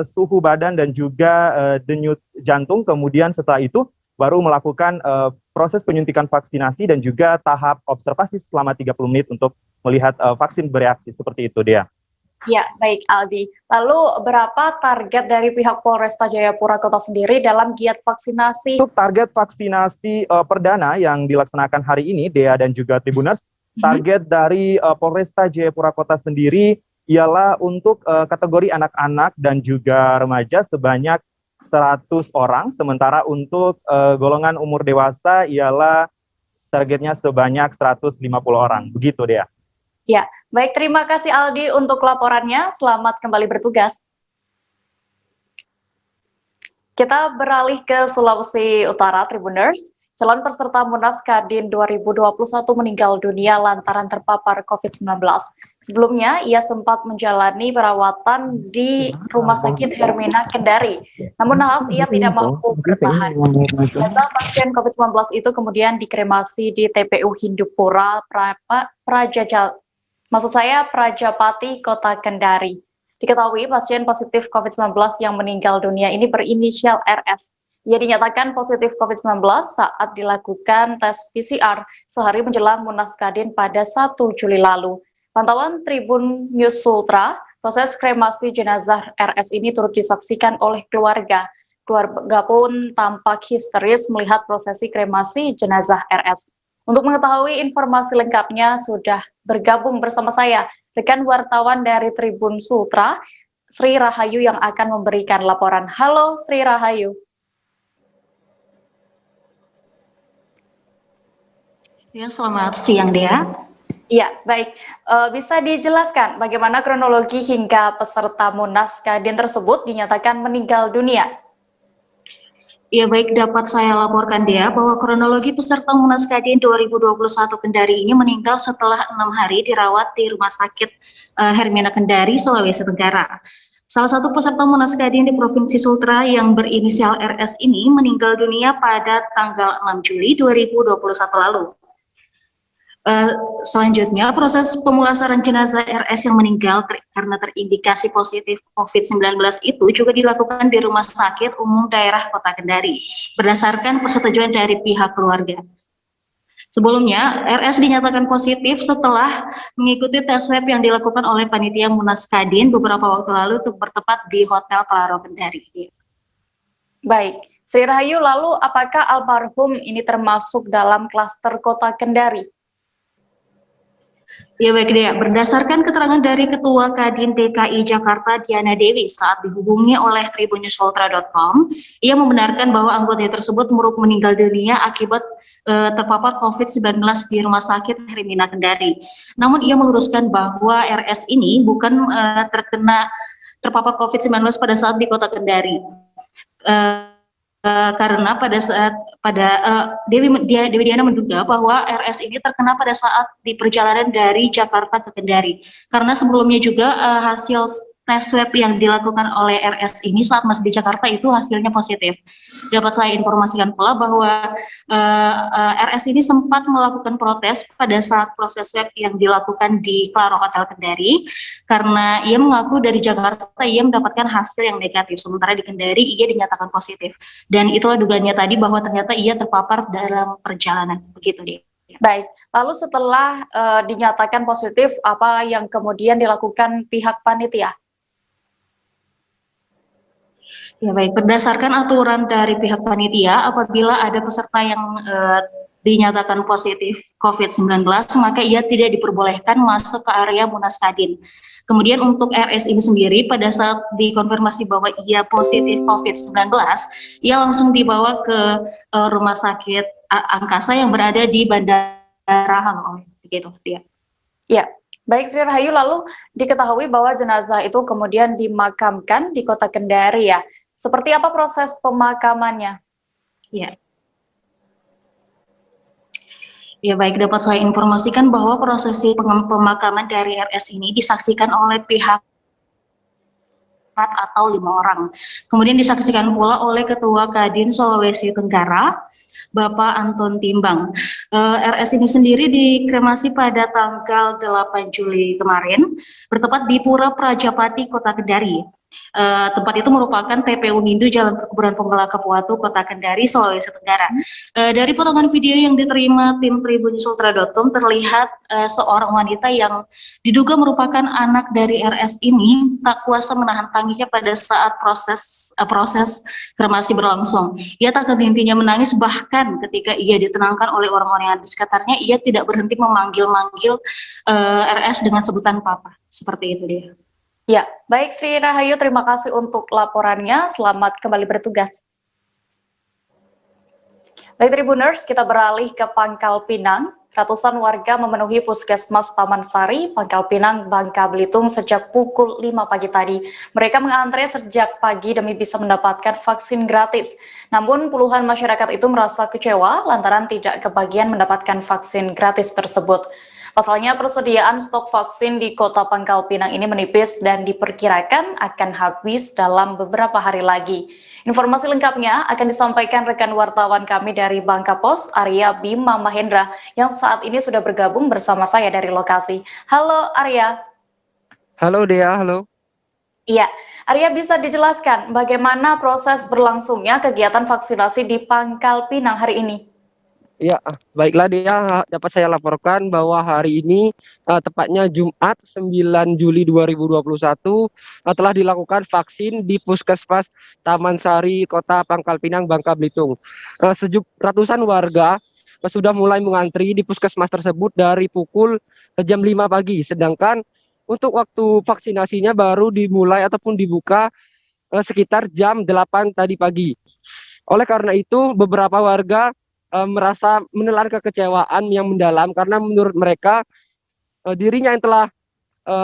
suhu badan dan juga denyut jantung, kemudian setelah itu baru melakukan proses penyuntikan vaksinasi dan juga tahap observasi selama 30 menit untuk melihat vaksin bereaksi, seperti itu, Dea. Ya, baik Aldi. Lalu berapa target dari pihak Polresta Jayapura Kota sendiri dalam giat vaksinasi? Untuk target vaksinasi perdana yang dilaksanakan hari ini, Dea dan juga Tribuners, target dari Polresta Jayapura Kota sendiri ialah untuk kategori anak-anak dan juga remaja sebanyak 100 orang, sementara untuk golongan umur dewasa ialah targetnya sebanyak 150 orang. Begitu, Dea. Ya, baik, terima kasih Aldi untuk laporannya. Selamat kembali bertugas. Kita beralih ke Sulawesi Utara, Tribuners. Calon peserta Munas Kadin 2021 meninggal dunia lantaran terpapar COVID-19. Sebelumnya, ia sempat menjalani perawatan di Rumah Sakit Hermina Kendari. Namun naas ia tidak mampu bertahan. Jenazah pasien COVID-19 itu kemudian dikremasi di TPU Hindupura Prajapati, Kota Kendari. Diketahui pasien positif COVID-19 yang meninggal dunia ini berinisial RS. Ia dinyatakan positif COVID-19 saat dilakukan tes PCR sehari menjelang Munas Kadin pada 1 Juli lalu. Pantauan Tribun News Sultra, proses kremasi jenazah RS ini turut disaksikan oleh keluarga. Keluarga pun tampak histeris melihat prosesi kremasi jenazah RS. Untuk mengetahui informasi lengkapnya sudah bergabung bersama saya rekan wartawan dari Tribun Sultra, Sri Rahayu yang akan memberikan laporan. Halo Sri Rahayu. Ya, selamat siang, Dea. Iya, baik. Bisa dijelaskan bagaimana kronologi hingga peserta Munas Kadin tersebut dinyatakan meninggal dunia? Ya, baik, dapat saya laporkan, Dea, bahwa kronologi peserta Munas Kadin 2021 Kendari ini meninggal setelah 6 hari dirawat di Rumah Sakit Hermina Kendari, Sulawesi Tenggara. Salah satu peserta Munas Kadin di Provinsi Sultra yang berinisial RS ini meninggal dunia pada tanggal 6 Juli 2021 lalu. Selanjutnya, proses pemulasaran jenazah RS yang meninggal karena terindikasi positif COVID-19 itu juga dilakukan di Rumah Sakit Umum Daerah Kota Kendari, berdasarkan persetujuan dari pihak keluarga. Sebelumnya, RS dinyatakan positif setelah mengikuti tes swab yang dilakukan oleh panitia Munas Kadin beberapa waktu lalu untuk bertempat di Hotel Claro Kendari. Baik, Sri Rahayu, lalu apakah almarhum ini termasuk dalam klaster Kota Kendari? Ya, baik, Dea. Berdasarkan keterangan dari Ketua Kadin DKI Jakarta Diana Dewi saat dihubungi oleh tribunnews.ultra.com, ia membenarkan bahwa anggotanya tersebut meninggal dunia akibat terpapar COVID-19 di Rumah Sakit Hermina Kendari. Namun ia meluruskan bahwa RS ini bukan terpapar COVID-19 pada saat di Kota Kendari. Karena Dewi Diana menduga bahwa RS ini terkena pada saat di perjalanan dari Jakarta ke Kendari, karena sebelumnya juga hasil tes swab yang dilakukan oleh RS ini saat masih di Jakarta itu hasilnya positif. Dapat saya informasikan pula bahwa RS ini sempat melakukan protes pada saat proses swab yang dilakukan di Claro Hotel Kendari, karena ia mengaku dari Jakarta ia mendapatkan hasil yang negatif, sementara di Kendari ia dinyatakan positif. Dan itulah dugaannya tadi bahwa ternyata ia terpapar dalam perjalanan. Begitu, dia. Baik, lalu setelah dinyatakan positif, apa yang kemudian dilakukan pihak panitia? Ya, baik, berdasarkan aturan dari pihak panitia, apabila ada peserta yang dinyatakan positif COVID-19, maka ia tidak diperbolehkan masuk ke area Munas Kadin. Kemudian untuk RS ini sendiri, pada saat dikonfirmasi bahwa ia positif COVID-19, ia langsung dibawa ke rumah sakit Angkasa yang berada di Bandara Hanoi. Begitu dia. Ya, baik Sri Rahayu, lalu diketahui bahwa jenazah itu kemudian dimakamkan di Kota Kendari ya. Seperti apa proses pemakamannya? Ya. Ya baik, dapat saya informasikan bahwa prosesi pemakaman dari RS ini disaksikan oleh pihak 4 atau 5 orang. Kemudian disaksikan pula oleh Ketua Kadin Sulawesi Tenggara, Bapak Anton Timbang. RS ini sendiri dikremasi pada tanggal 8 Juli kemarin, bertempat di Pura Prajapati, Kota Kendari. Tempat itu merupakan TPU Nindu Jalan Perkebunan Penggala Kepuatu, Kota Kendari, Sulawesi Tenggara. Dari potongan video yang diterima tim tribunnews.ultra.com terlihat seorang wanita yang diduga merupakan anak dari RS ini tak kuasa menahan tangisnya pada saat proses kremasi berlangsung. Ia tak henti-hentinya menangis, bahkan ketika ia ditenangkan oleh orang-orang yang ada di sekitarnya, ia tidak berhenti memanggil-manggil RS dengan sebutan papa. Seperti itu dia. Ya, baik Sri Rahayu, terima kasih untuk laporannya. Selamat kembali bertugas. Baik Tribuners, kita beralih ke Pangkal Pinang. Ratusan warga memenuhi Puskesmas Taman Sari, Pangkal Pinang, Bangka Belitung sejak pukul 5 pagi tadi. Mereka mengantre sejak pagi demi bisa mendapatkan vaksin gratis. Namun puluhan masyarakat itu merasa kecewa lantaran tidak kebagian mendapatkan vaksin gratis tersebut. Pasalnya persediaan stok vaksin di Kota Pangkal Pinang ini menipis dan diperkirakan akan habis dalam beberapa hari lagi. Informasi lengkapnya akan disampaikan rekan wartawan kami dari Bangka Pos, Arya Bima Mahendra, yang saat ini sudah bergabung bersama saya dari lokasi. Halo Arya. Halo Dea, halo. Iya, Arya bisa dijelaskan bagaimana proses berlangsungnya kegiatan vaksinasi di Pangkal Pinang hari ini? Ya, baiklah Dea, dapat saya laporkan bahwa hari ini, tepatnya Jumat 9 Juli 2021, telah dilakukan vaksin di Puskesmas Taman Sari, Kota Pangkal Pinang, Bangka Belitung. Ratusan warga sudah mulai mengantri di puskesmas tersebut dari pukul jam 5 pagi, sedangkan untuk waktu vaksinasinya baru dimulai ataupun dibuka sekitar jam 8 tadi pagi. Oleh karena itu, beberapa warga merasa menelan kekecewaan yang mendalam karena menurut mereka dirinya yang telah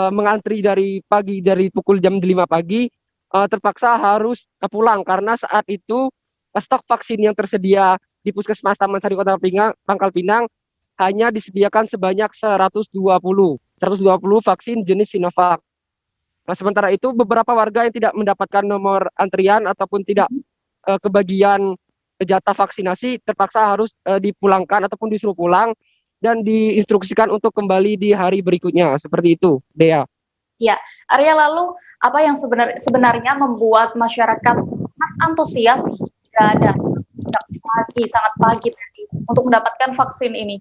mengantri dari pukul jam 5 pagi terpaksa harus pulang karena saat itu stok vaksin yang tersedia di Puskesmas Taman Sari Kota Pangkal Pinang hanya disediakan sebanyak 120 vaksin jenis Sinovac. Nah, sementara itu beberapa warga yang tidak mendapatkan nomor antrian ataupun tidak kebagian jatah vaksinasi terpaksa harus dipulangkan ataupun disuruh pulang dan diinstruksikan untuk kembali di hari berikutnya. Seperti itu, Dea. Ya, Arya, lalu apa yang sebenarnya membuat masyarakat antusias hingga ada sangat pagi tadi untuk mendapatkan vaksin ini?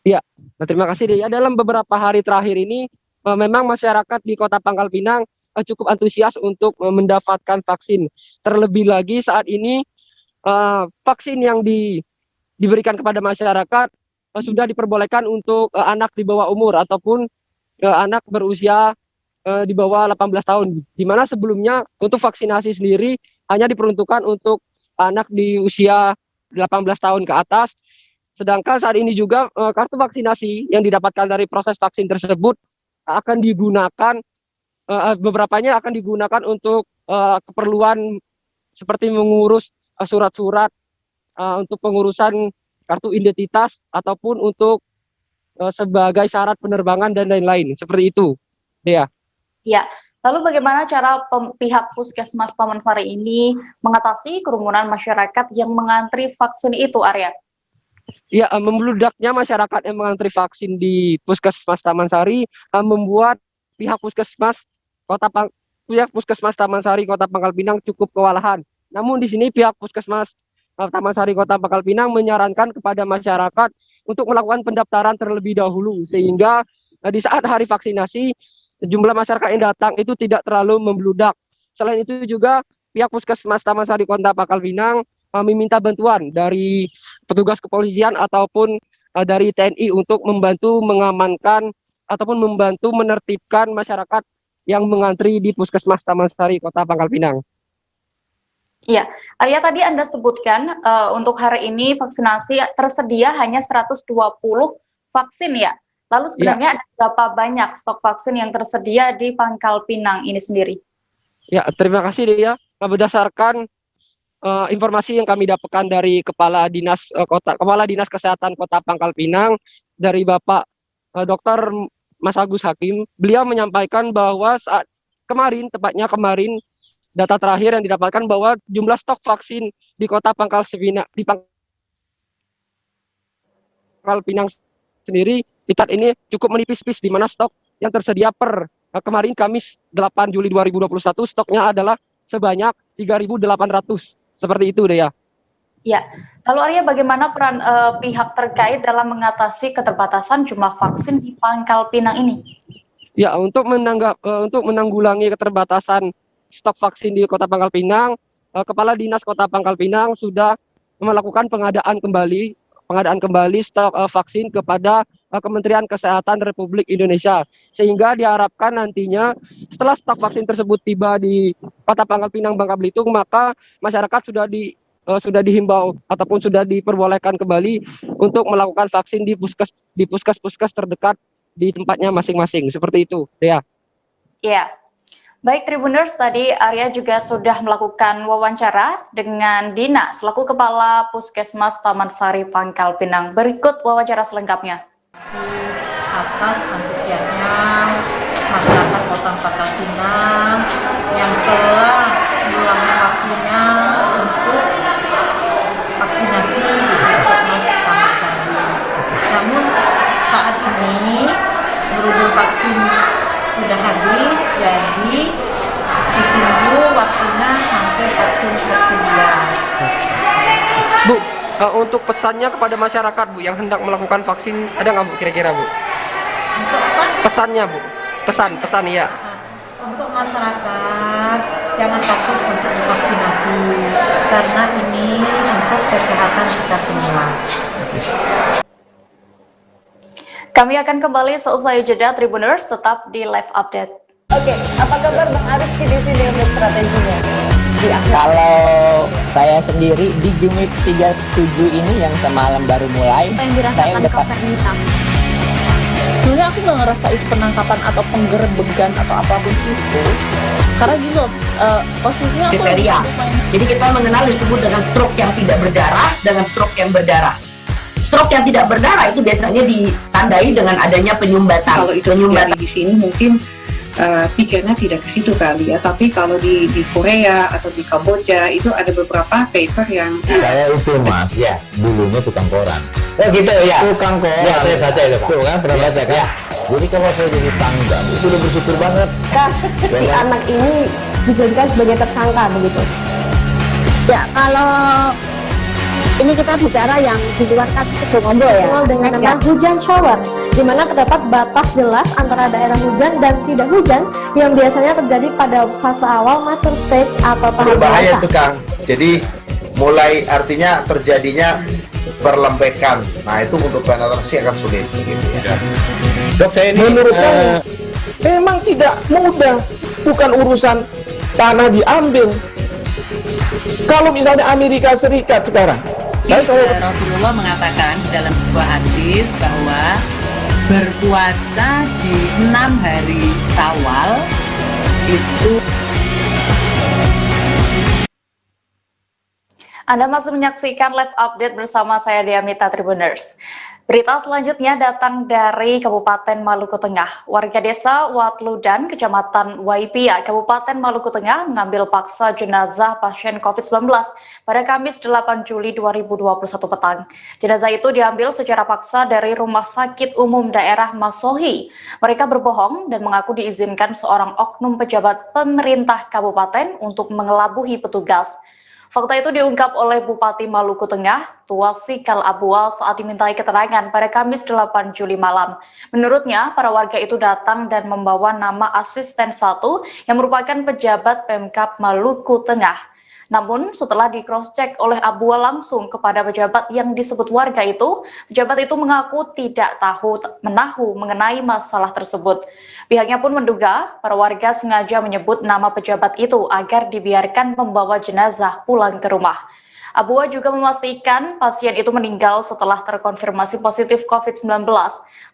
Ya, nah, terima kasih Dea. Dalam beberapa hari terakhir ini memang masyarakat di Kota Pangkal Pinang cukup antusias untuk mendapatkan vaksin. Terlebih lagi saat ini vaksin yang diberikan kepada masyarakat sudah diperbolehkan untuk anak di bawah umur ataupun anak berusia di bawah 18 tahun. Di mana sebelumnya untuk vaksinasi sendiri hanya diperuntukkan untuk anak di usia 18 tahun ke atas. Sedangkan saat ini juga kartu vaksinasi yang didapatkan dari proses vaksin tersebut akan digunakan, beberapanya akan digunakan untuk keperluan seperti mengurus surat-surat untuk pengurusan kartu identitas ataupun untuk sebagai syarat penerbangan dan lain-lain. Seperti itu, Dea. Ya, lalu bagaimana cara pihak Puskesmas Taman Sari ini mengatasi kerumunan masyarakat yang mengantri vaksin itu, Arya? Ya, membeludaknya masyarakat yang mengantri vaksin di Puskesmas Taman Sari membuat pihak Puskesmas Taman Sari Kota Pangkal Pinang cukup kewalahan. Namun di sini pihak Puskesmas Taman Sari Kota Pangkal Pinang menyarankan kepada masyarakat untuk melakukan pendaftaran terlebih dahulu sehingga di saat hari vaksinasi jumlah masyarakat yang datang itu tidak terlalu membludak. Selain itu juga pihak Puskesmas Taman Sari Kota Pangkal Pinang meminta bantuan dari petugas kepolisian ataupun dari TNI untuk membantu mengamankan ataupun membantu menertibkan masyarakat yang mengantri di Puskesmas Taman Sari, Kota Pangkal Pinang. Iya, Arya tadi Anda sebutkan untuk hari ini vaksinasi tersedia hanya 120 vaksin ya. Lalu sebenarnya ada berapa banyak stok vaksin yang tersedia di Pangkal Pinang ini sendiri? Ya, terima kasih Dea. Berdasarkan informasi yang kami dapatkan dari Kepala Dinas Kesehatan Kota Pangkal Pinang dari Bapak Dr. Mas Agus Hakim, beliau menyampaikan bahwa tepatnya kemarin data terakhir yang didapatkan bahwa jumlah stok vaksin di Kota Pangkal Pinang sendiri saat ini cukup menipis-pis, di mana stok yang tersedia per kemarin Kamis 8 Juli 2021 stoknya adalah sebanyak 3.800. Seperti itu deh ya. Ya, lalu Arya bagaimana peran pihak terkait dalam mengatasi keterbatasan jumlah vaksin di Pangkal Pinang ini? Ya, untuk menanggulangi keterbatasan stok vaksin di Kota Pangkal Pinang, Kepala Dinas Kota Pangkal Pinang sudah melakukan pengadaan kembali stok vaksin kepada Kementerian Kesehatan Republik Indonesia, sehingga diharapkan nantinya setelah stok vaksin tersebut tiba di Kota Pangkal Pinang, Bangka Belitung, maka masyarakat sudah dihimbau ataupun sudah diperbolehkan kembali untuk melakukan vaksin di puskes terdekat di tempatnya masing-masing. Seperti itu, Dea. Ya. Baik Tribuners, tadi Arya juga sudah melakukan wawancara dengan Dina selaku Kepala Puskesmas Taman Sari Pangkal Pinang. Berikut wawancara selengkapnya. Atas antusiasnya masyarakat Kota Pangkal Pinang yang telah meluangkan waktunya untuk vaksinasi di Puskesmas Taman Sari. Namun saat ini berhubung vaksin sudah habis, jadi ditunggu waktunya sampai vaksin tersedia. Bu, untuk pesannya kepada masyarakat Bu yang hendak melakukan vaksin, ada nggak Bu kira-kira Bu? Untuk apa? Pesannya Bu, pesan ya. Untuk masyarakat jangan takut untuk divaksinasi karena ini untuk kesehatan kita semua. Kami akan kembali seusai jeda Tribuners, tetap di live update. Oke, apa kabar Bang Arif di sini untuk strateginya? Kalau saya sendiri di Jumip 37 ini yang semalam baru mulai, saya udah sebenarnya aku nggak ngerasa itu penangkapan atau penggerebegan atau apapun itu, karena gini loh, posisinya aku kriteria. Jadi kita mengenal disebut dengan stroke yang tidak berdarah dengan stroke yang berdarah. Stroke yang tidak berdarah itu biasanya ditandai dengan adanya penyumbatan. Kalau itu terjadi di sini mungkin pikirnya tidak ke situ kali ya. Tapi kalau di Korea atau di Kamboja itu ada beberapa paper yang Saya itu Mas, ya dulunya tukang koran. Oh gitu ya. Tukang koran. Ya, saya baca itu Pak. Tuh kan, pernah baca kan? Ya. Jadi kalau saya jadi tangga, itu udah bersyukur banget. Si anak ini dijadikan sebagai tersangka begitu. Ya, kalau ini kita bicara yang di luar kasus Sebongombo ya. Dengan nama hujan shower, di mana terdapat batas jelas antara daerah hujan dan tidak hujan yang biasanya terjadi pada fase awal mature stage atau tahap Berbahaya dewasa. itu Kang. Jadi mulai artinya terjadinya perlembekan. Nah itu untuk penetrasi akan sulit. Gitu, ya. Dok, saya ini menurut saya memang tidak mudah, bukan urusan tanah diambil. Kalau misalnya Amerika Serikat sekarang, Rasulullah mengatakan dalam sebuah hadis bahwa berpuasa di 6 hari Syawal itu. Anda masih menyaksikan live update bersama saya Diamita Tribuners. Berita selanjutnya datang dari Kabupaten Maluku Tengah. Warga desa Watludan, Kecamatan Waipia, Kabupaten Maluku Tengah mengambil paksa jenazah pasien COVID-19 pada Kamis 8 Juli 2021 petang. Jenazah itu diambil secara paksa dari Rumah Sakit Umum Daerah Masohi. Mereka berbohong dan mengaku diizinkan seorang oknum pejabat pemerintah kabupaten untuk mengelabuhi petugas. Fakta itu diungkap oleh Bupati Maluku Tengah, Tua Sikal Abual saat dimintai keterangan pada Kamis 8 Juli malam. Menurutnya, para warga itu datang dan membawa nama asisten 1 yang merupakan pejabat Pemkab Maluku Tengah. Namun setelah di cross-check oleh Abua langsung kepada pejabat yang disebut warga itu, pejabat itu mengaku tidak menahu mengenai masalah tersebut. Pihaknya pun menduga para warga sengaja menyebut nama pejabat itu agar dibiarkan membawa jenazah pulang ke rumah. Abua juga memastikan pasien itu meninggal setelah terkonfirmasi positif COVID-19.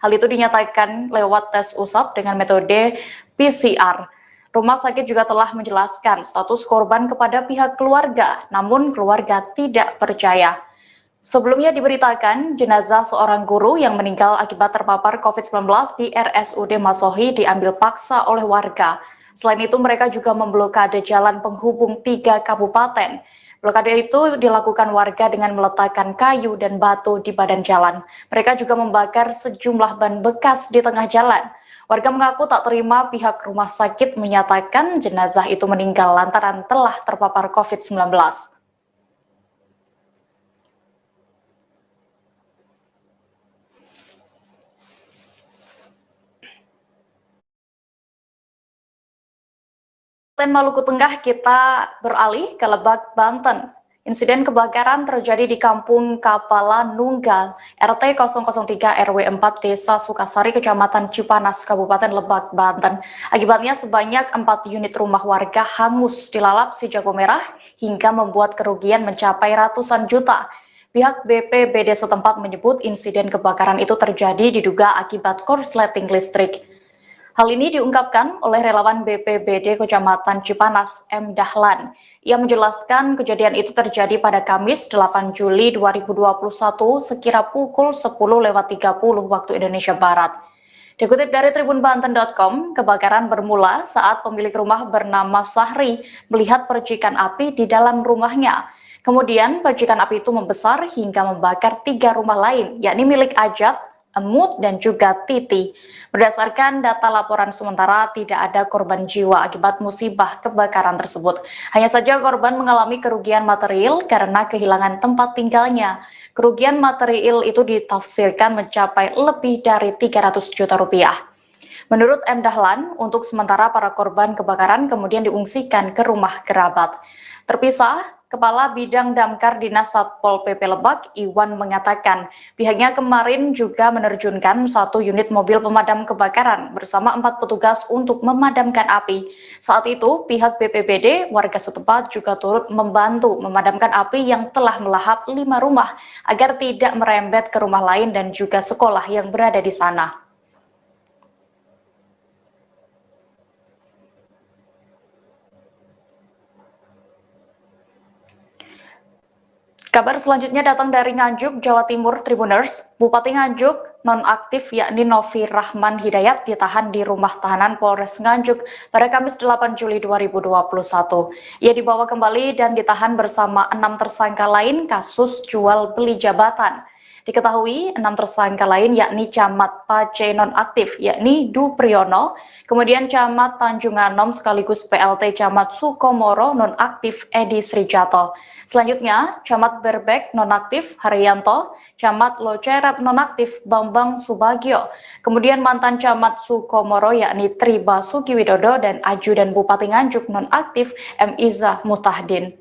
Hal itu dinyatakan lewat tes usap dengan metode PCR. Rumah sakit juga telah menjelaskan status korban kepada pihak keluarga, namun keluarga tidak percaya. Sebelumnya diberitakan jenazah seorang guru yang meninggal akibat terpapar COVID-19 di RSUD Masohi diambil paksa oleh warga. Selain itu mereka juga memblokade jalan penghubung 3 kabupaten. Blokade itu dilakukan warga dengan meletakkan kayu dan batu di badan jalan. Mereka juga membakar sejumlah ban bekas di tengah jalan. Warga mengaku tak terima pihak rumah sakit menyatakan jenazah itu meninggal lantaran telah terpapar COVID-19. Maluku Tengah kita beralih ke Lebak, Banten. Insiden kebakaran terjadi di Kampung Kapala Nunggal, RT 003 RW 4 Desa Sukasari, Kecamatan Cipanas, Kabupaten Lebak, Banten. Akibatnya sebanyak 4 unit rumah warga hangus dilalap si jago merah hingga membuat kerugian mencapai ratusan juta. Pihak BPBD setempat menyebut insiden kebakaran itu terjadi diduga akibat korsleting listrik. Hal ini diungkapkan oleh relawan BPBD Kecamatan Cipanas, M. Dahlan. Ia menjelaskan kejadian itu terjadi pada Kamis 8 Juli 2021 sekira pukul 10.30 waktu Indonesia Barat. Dikutip dari tribunbanten.com, kebakaran bermula saat pemilik rumah bernama Sahri melihat percikan api di dalam rumahnya. Kemudian percikan api itu membesar hingga membakar 3 rumah lain, yakni milik Ajat, Emut, dan juga Titi. Berdasarkan data laporan sementara, tidak ada korban jiwa akibat musibah kebakaran tersebut. Hanya saja korban mengalami kerugian material karena kehilangan tempat tinggalnya. Kerugian material itu ditafsirkan mencapai lebih dari 300 juta rupiah. Menurut M. Dahlan, untuk sementara para korban kebakaran kemudian diungsikan ke rumah kerabat. Terpisah, Kepala Bidang Damkar Dinas Satpol PP Lebak, Iwan, mengatakan pihaknya kemarin juga menerjunkan 1 unit mobil pemadam kebakaran bersama 4 petugas untuk memadamkan api. Saat itu, pihak BPBD, warga setempat juga turut membantu memadamkan api yang telah melahap 5 rumah agar tidak merembet ke rumah lain dan juga sekolah yang berada di sana. Kabar selanjutnya datang dari Nganjuk, Jawa Timur, Tribuners. Bupati Nganjuk nonaktif yakni Novi Rahman Hidayat ditahan di rumah tahanan Polres Nganjuk pada Kamis 8 Juli 2021. Ia dibawa kembali dan ditahan bersama 6 tersangka lain kasus jual beli jabatan. Diketahui 6 tersangka lain yakni Camat Pace nonaktif yakni Du Priyono, kemudian Camat Tanjung Anom sekaligus PLT Camat Sukomoro nonaktif Edi Srijato. Selanjutnya Camat Berbek nonaktif Haryanto, Camat Loceret nonaktif Bambang Subagio, kemudian mantan Camat Sukomoro yakni Tri Basuki Widodo dan Ajudan Bupati Nganjuk nonaktif M. Iza Mutahdin.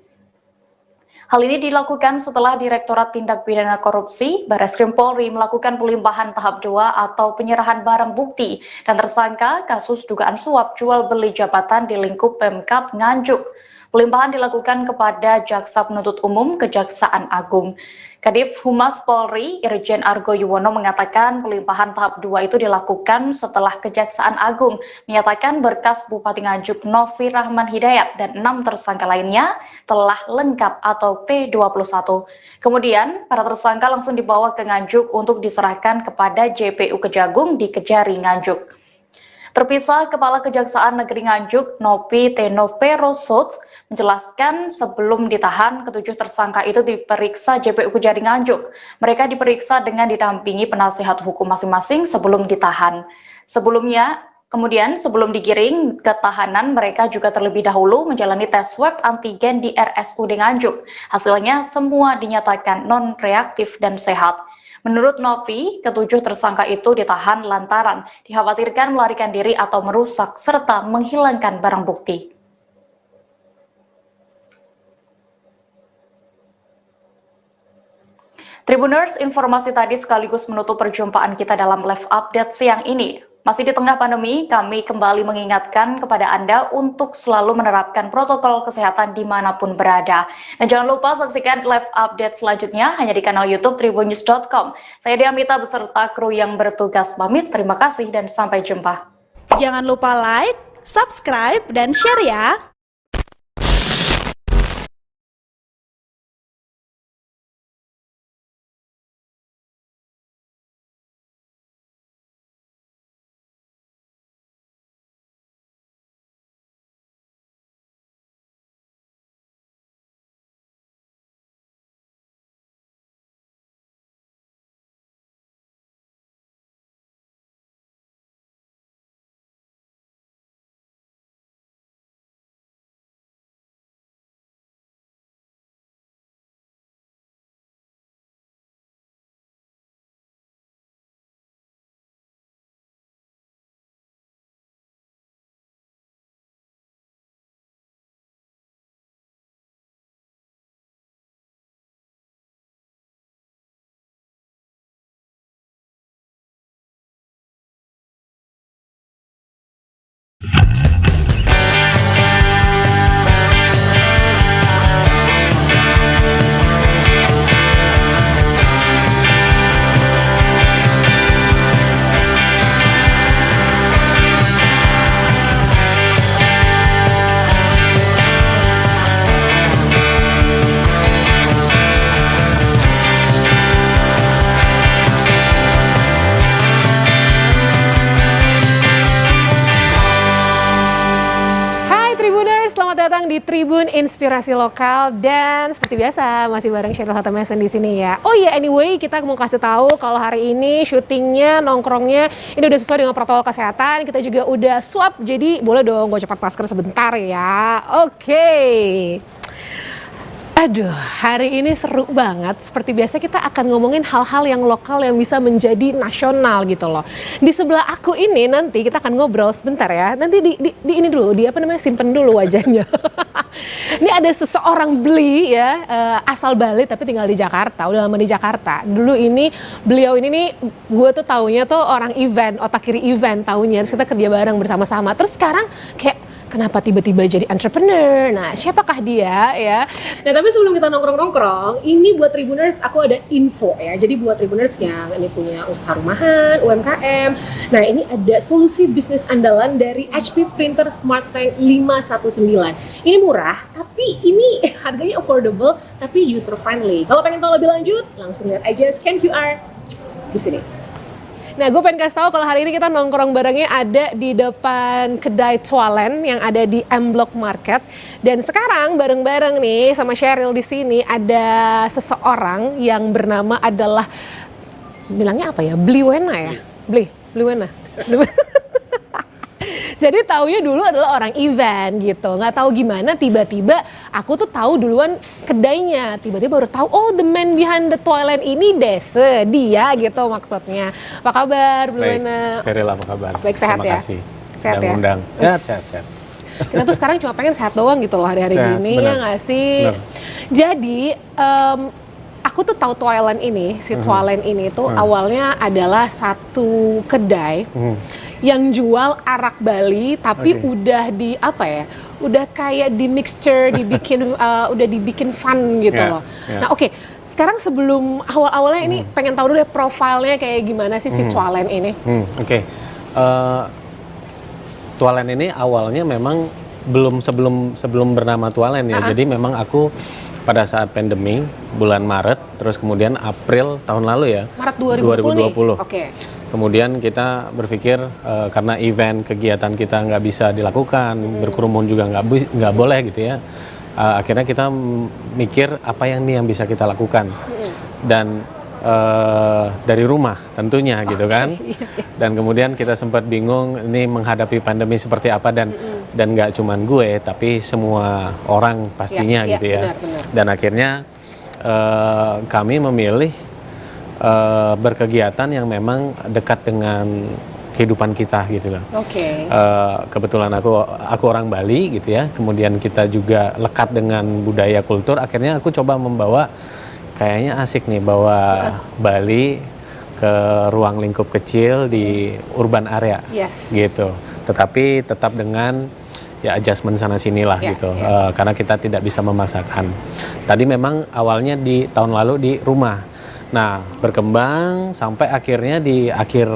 Hal ini dilakukan setelah Direktorat Tindak Pidana Korupsi Barreskrim Polri melakukan pelimpahan tahap 2 atau penyerahan barang bukti dan tersangka kasus dugaan suap jual beli jabatan di lingkup Pemkab Nganjuk. Pelimpahan dilakukan kepada Jaksa Penuntut Umum Kejaksaan Agung. Kadif Humas Polri Irjen Argo Yuwono mengatakan pelimpahan tahap 2 itu dilakukan setelah Kejaksaan Agung menyatakan berkas Bupati Nganjuk Novi Rahman Hidayat dan 6 tersangka lainnya telah lengkap atau P21. Kemudian para tersangka langsung dibawa ke Nganjuk untuk diserahkan kepada JPU Kejagung di Kejari Nganjuk. Terpisah, Kepala Kejaksaan Negeri Nganjuk, Nopi Tenoperosot, menjelaskan sebelum ditahan, ketujuh tersangka itu diperiksa JPU Kejari Nganjuk. Mereka diperiksa dengan didampingi penasihat hukum masing-masing sebelum ditahan. Kemudian sebelum digiring ke tahanan, mereka juga terlebih dahulu menjalani tes swab antigen di RSUD Nganjuk. Hasilnya semua dinyatakan non-reaktif dan sehat. Menurut Novi, ketujuh tersangka itu ditahan lantaran dikhawatirkan melarikan diri atau merusak serta menghilangkan barang bukti. Tribuners, informasi tadi sekaligus menutup perjumpaan kita dalam live update siang ini. Masih di tengah pandemi, kami kembali mengingatkan kepada Anda untuk selalu menerapkan protokol kesehatan dimanapun berada. Dan jangan lupa saksikan live update selanjutnya hanya di kanal YouTube tribunnews.com. Saya Diamita beserta kru yang bertugas pamit. Terima kasih dan sampai jumpa. Jangan lupa like, subscribe, dan share ya! Datang di Tribun Inspirasi Lokal dan seperti biasa masih bareng Cheryl Hatamesen di sini ya. Oh iya, anyway kita mau kasih tahu kalau hari ini syutingnya, nongkrongnya ini udah sesuai dengan protokol kesehatan. Kita juga udah swab, jadi boleh dong gue cepat masker sebentar ya. Oke. Aduh, hari ini seru banget. Seperti biasa kita akan ngomongin hal-hal yang lokal yang bisa menjadi nasional gitu loh. Di sebelah aku ini nanti kita akan ngobrol sebentar ya. Nanti di ini dulu, di apa namanya, simpen dulu wajahnya. Ini ada seseorang Beli ya, asal Bali tapi tinggal di Jakarta, udah lama di Jakarta. Dulu ini beliau ini nih, gue tuh taunya tuh orang event, otak kiri event taunya. Terus kita kerja bareng bersama-sama. Terus sekarang kayak kenapa tiba-tiba jadi entrepreneur? Nah, siapakah dia ya? Nah, tapi sebelum kita nongkrong-nongkrong, ini buat Tribuners aku ada info ya. Jadi buat Tribuners yang ini punya usaha rumahan, UMKM. Nah, ini ada solusi bisnis andalan dari HP Printer Smart Tank 519. Ini murah, tapi ini harganya affordable, tapi user friendly. Kalau pengen tahu lebih lanjut, langsung lihat aja scan QR di sini. Nah, gue pengen kasih tahu kalau hari ini kita nongkrong barengnya ada di depan kedai Tualen yang ada di M Block Market. Dan sekarang bareng-bareng nih sama Cheryl di sini ada seseorang yang bernama adalah, bilangnya apa ya? Bliwena ya? Bliwena. Jadi taunya dulu adalah orang event gitu, nggak tahu gimana tiba-tiba aku tuh tahu duluan kedainya, tiba-tiba baru tahu oh the man behind the toilet ini Dese, dia gitu maksudnya. Apa kabar Bliwena? Cheryl, apa kabar? Baik, sehat ya? Terima kasih. Sehat ya? Undang. Sehat. Kita tuh sekarang cuma pengen sehat doang gitu loh hari-hari gini, ya nggak sih? Bener. Jadi aku tuh tahu Toilen ini, si Toilen ini tuh awalnya adalah satu kedai yang jual arak Bali, tapi udah di apa ya? Udah kayak di mixture, dibikin udah dibikin fun gitu loh. Nah, oke. Sekarang sebelum awal-awalnya ini pengen tahu dulu ya profilnya kayak gimana sih si Toilen ini? Toilen ini awalnya memang belum sebelum bernama Toilen ya. Jadi memang aku pada saat pandemi bulan Maret, terus kemudian April tahun lalu ya. Maret 2020. Oke. Kemudian kita berpikir karena event kegiatan kita nggak bisa dilakukan, berkerumun juga nggak boleh gitu ya. Akhirnya kita mikir apa yang bisa kita lakukan dan dari rumah tentunya gitu kan. Dan kemudian kita sempat bingung ini menghadapi pandemi seperti apa dan nggak cuman gue tapi semua orang pastinya gitu ya. Benar. Dan akhirnya kami memilih berkegiatan yang memang dekat dengan kehidupan kita gitu loh. Kebetulan aku orang Bali gitu ya. Kemudian kita juga lekat dengan budaya kultur. Akhirnya aku coba membawa kayaknya asik nih bawa Bali ke ruang lingkup kecil di urban area, gitu. Tetapi tetap dengan ya adjustment sana sini lah gitu, karena kita tidak bisa memaksakan. Tadi memang awalnya di tahun lalu di rumah, nah berkembang sampai akhirnya di akhir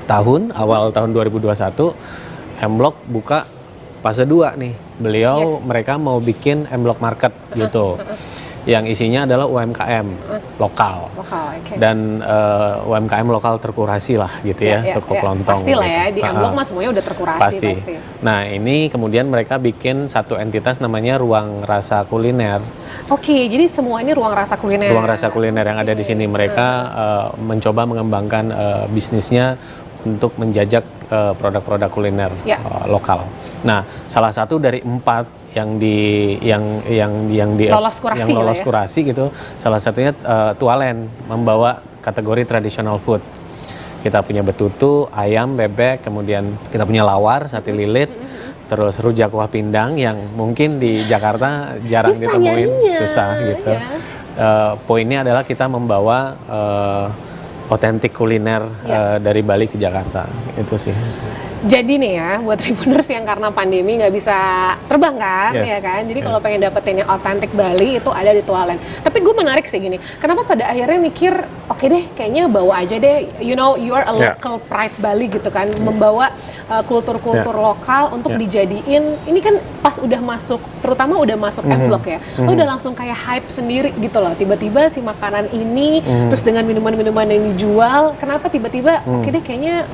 tahun, awal tahun 2021, M-Block buka fase 2 nih. Beliau mereka mau bikin M-Block Market gitu. Yang isinya adalah UMKM lokal. Dan UMKM lokal terkurasi lah gitu ya, toko kelontong. Pastilah ya, di gitu. M-Block mah semuanya udah terkurasi pasti. Nah, ini kemudian mereka bikin satu entitas namanya Ruang Rasa Kuliner. Oke, jadi semua ini Ruang Rasa Kuliner. Ruang Rasa Kuliner yang ada di sini, mereka mencoba mengembangkan bisnisnya untuk menjajak produk-produk kuliner lokal. Nah, salah satu dari 4 yang lolos kurasi gitu, salah satunya Tualen membawa kategori traditional food. Kita punya betutu, ayam, bebek, kemudian kita punya lawar, sate lilit, terus rujak kuah pindang yang mungkin di Jakarta jarang ditemuin, susah gitu. Poinnya adalah kita membawa otentik kuliner dari Bali ke Jakarta, itu sih. Jadi nih ya, buat Tribuners yang karena pandemi nggak bisa terbang kan, ya kan? Jadi kalau pengen dapetin yang otentik Bali itu ada di Tualen. Tapi gue menarik sih gini, kenapa pada akhirnya mikir, oke deh, kayaknya bawa aja deh, you know, you are a local pride Bali gitu kan, membawa kultur-kultur lokal untuk dijadiin, ini kan pas udah masuk, terutama udah masuk M-Block ya, lo udah langsung kayak hype sendiri gitu loh, tiba-tiba si makanan ini, terus dengan minuman-minuman yang dijual, kenapa tiba-tiba, oke deh kayaknya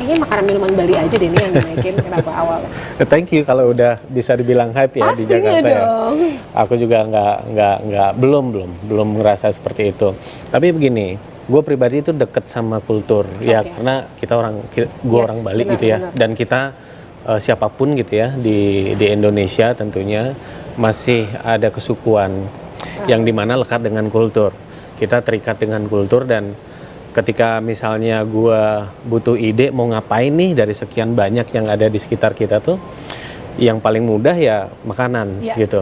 makanan minuman Bali aja deh nih yang dinaikin. Kenapa awalnya? Thank you kalau udah bisa dibilang hype ya. Pastinya di Jakarta dong. Ya. Aku juga belum ngerasa seperti itu. Tapi begini, gue pribadi itu deket sama kultur ya, karena gue orang Bali gitu ya, dan kita siapapun gitu ya di Indonesia tentunya masih ada kesukuan yang dimana lekat dengan kultur. Kita terikat dengan kultur, dan ketika misalnya gue butuh ide mau ngapain nih dari sekian banyak yang ada di sekitar kita tuh, yang paling mudah ya makanan gitu.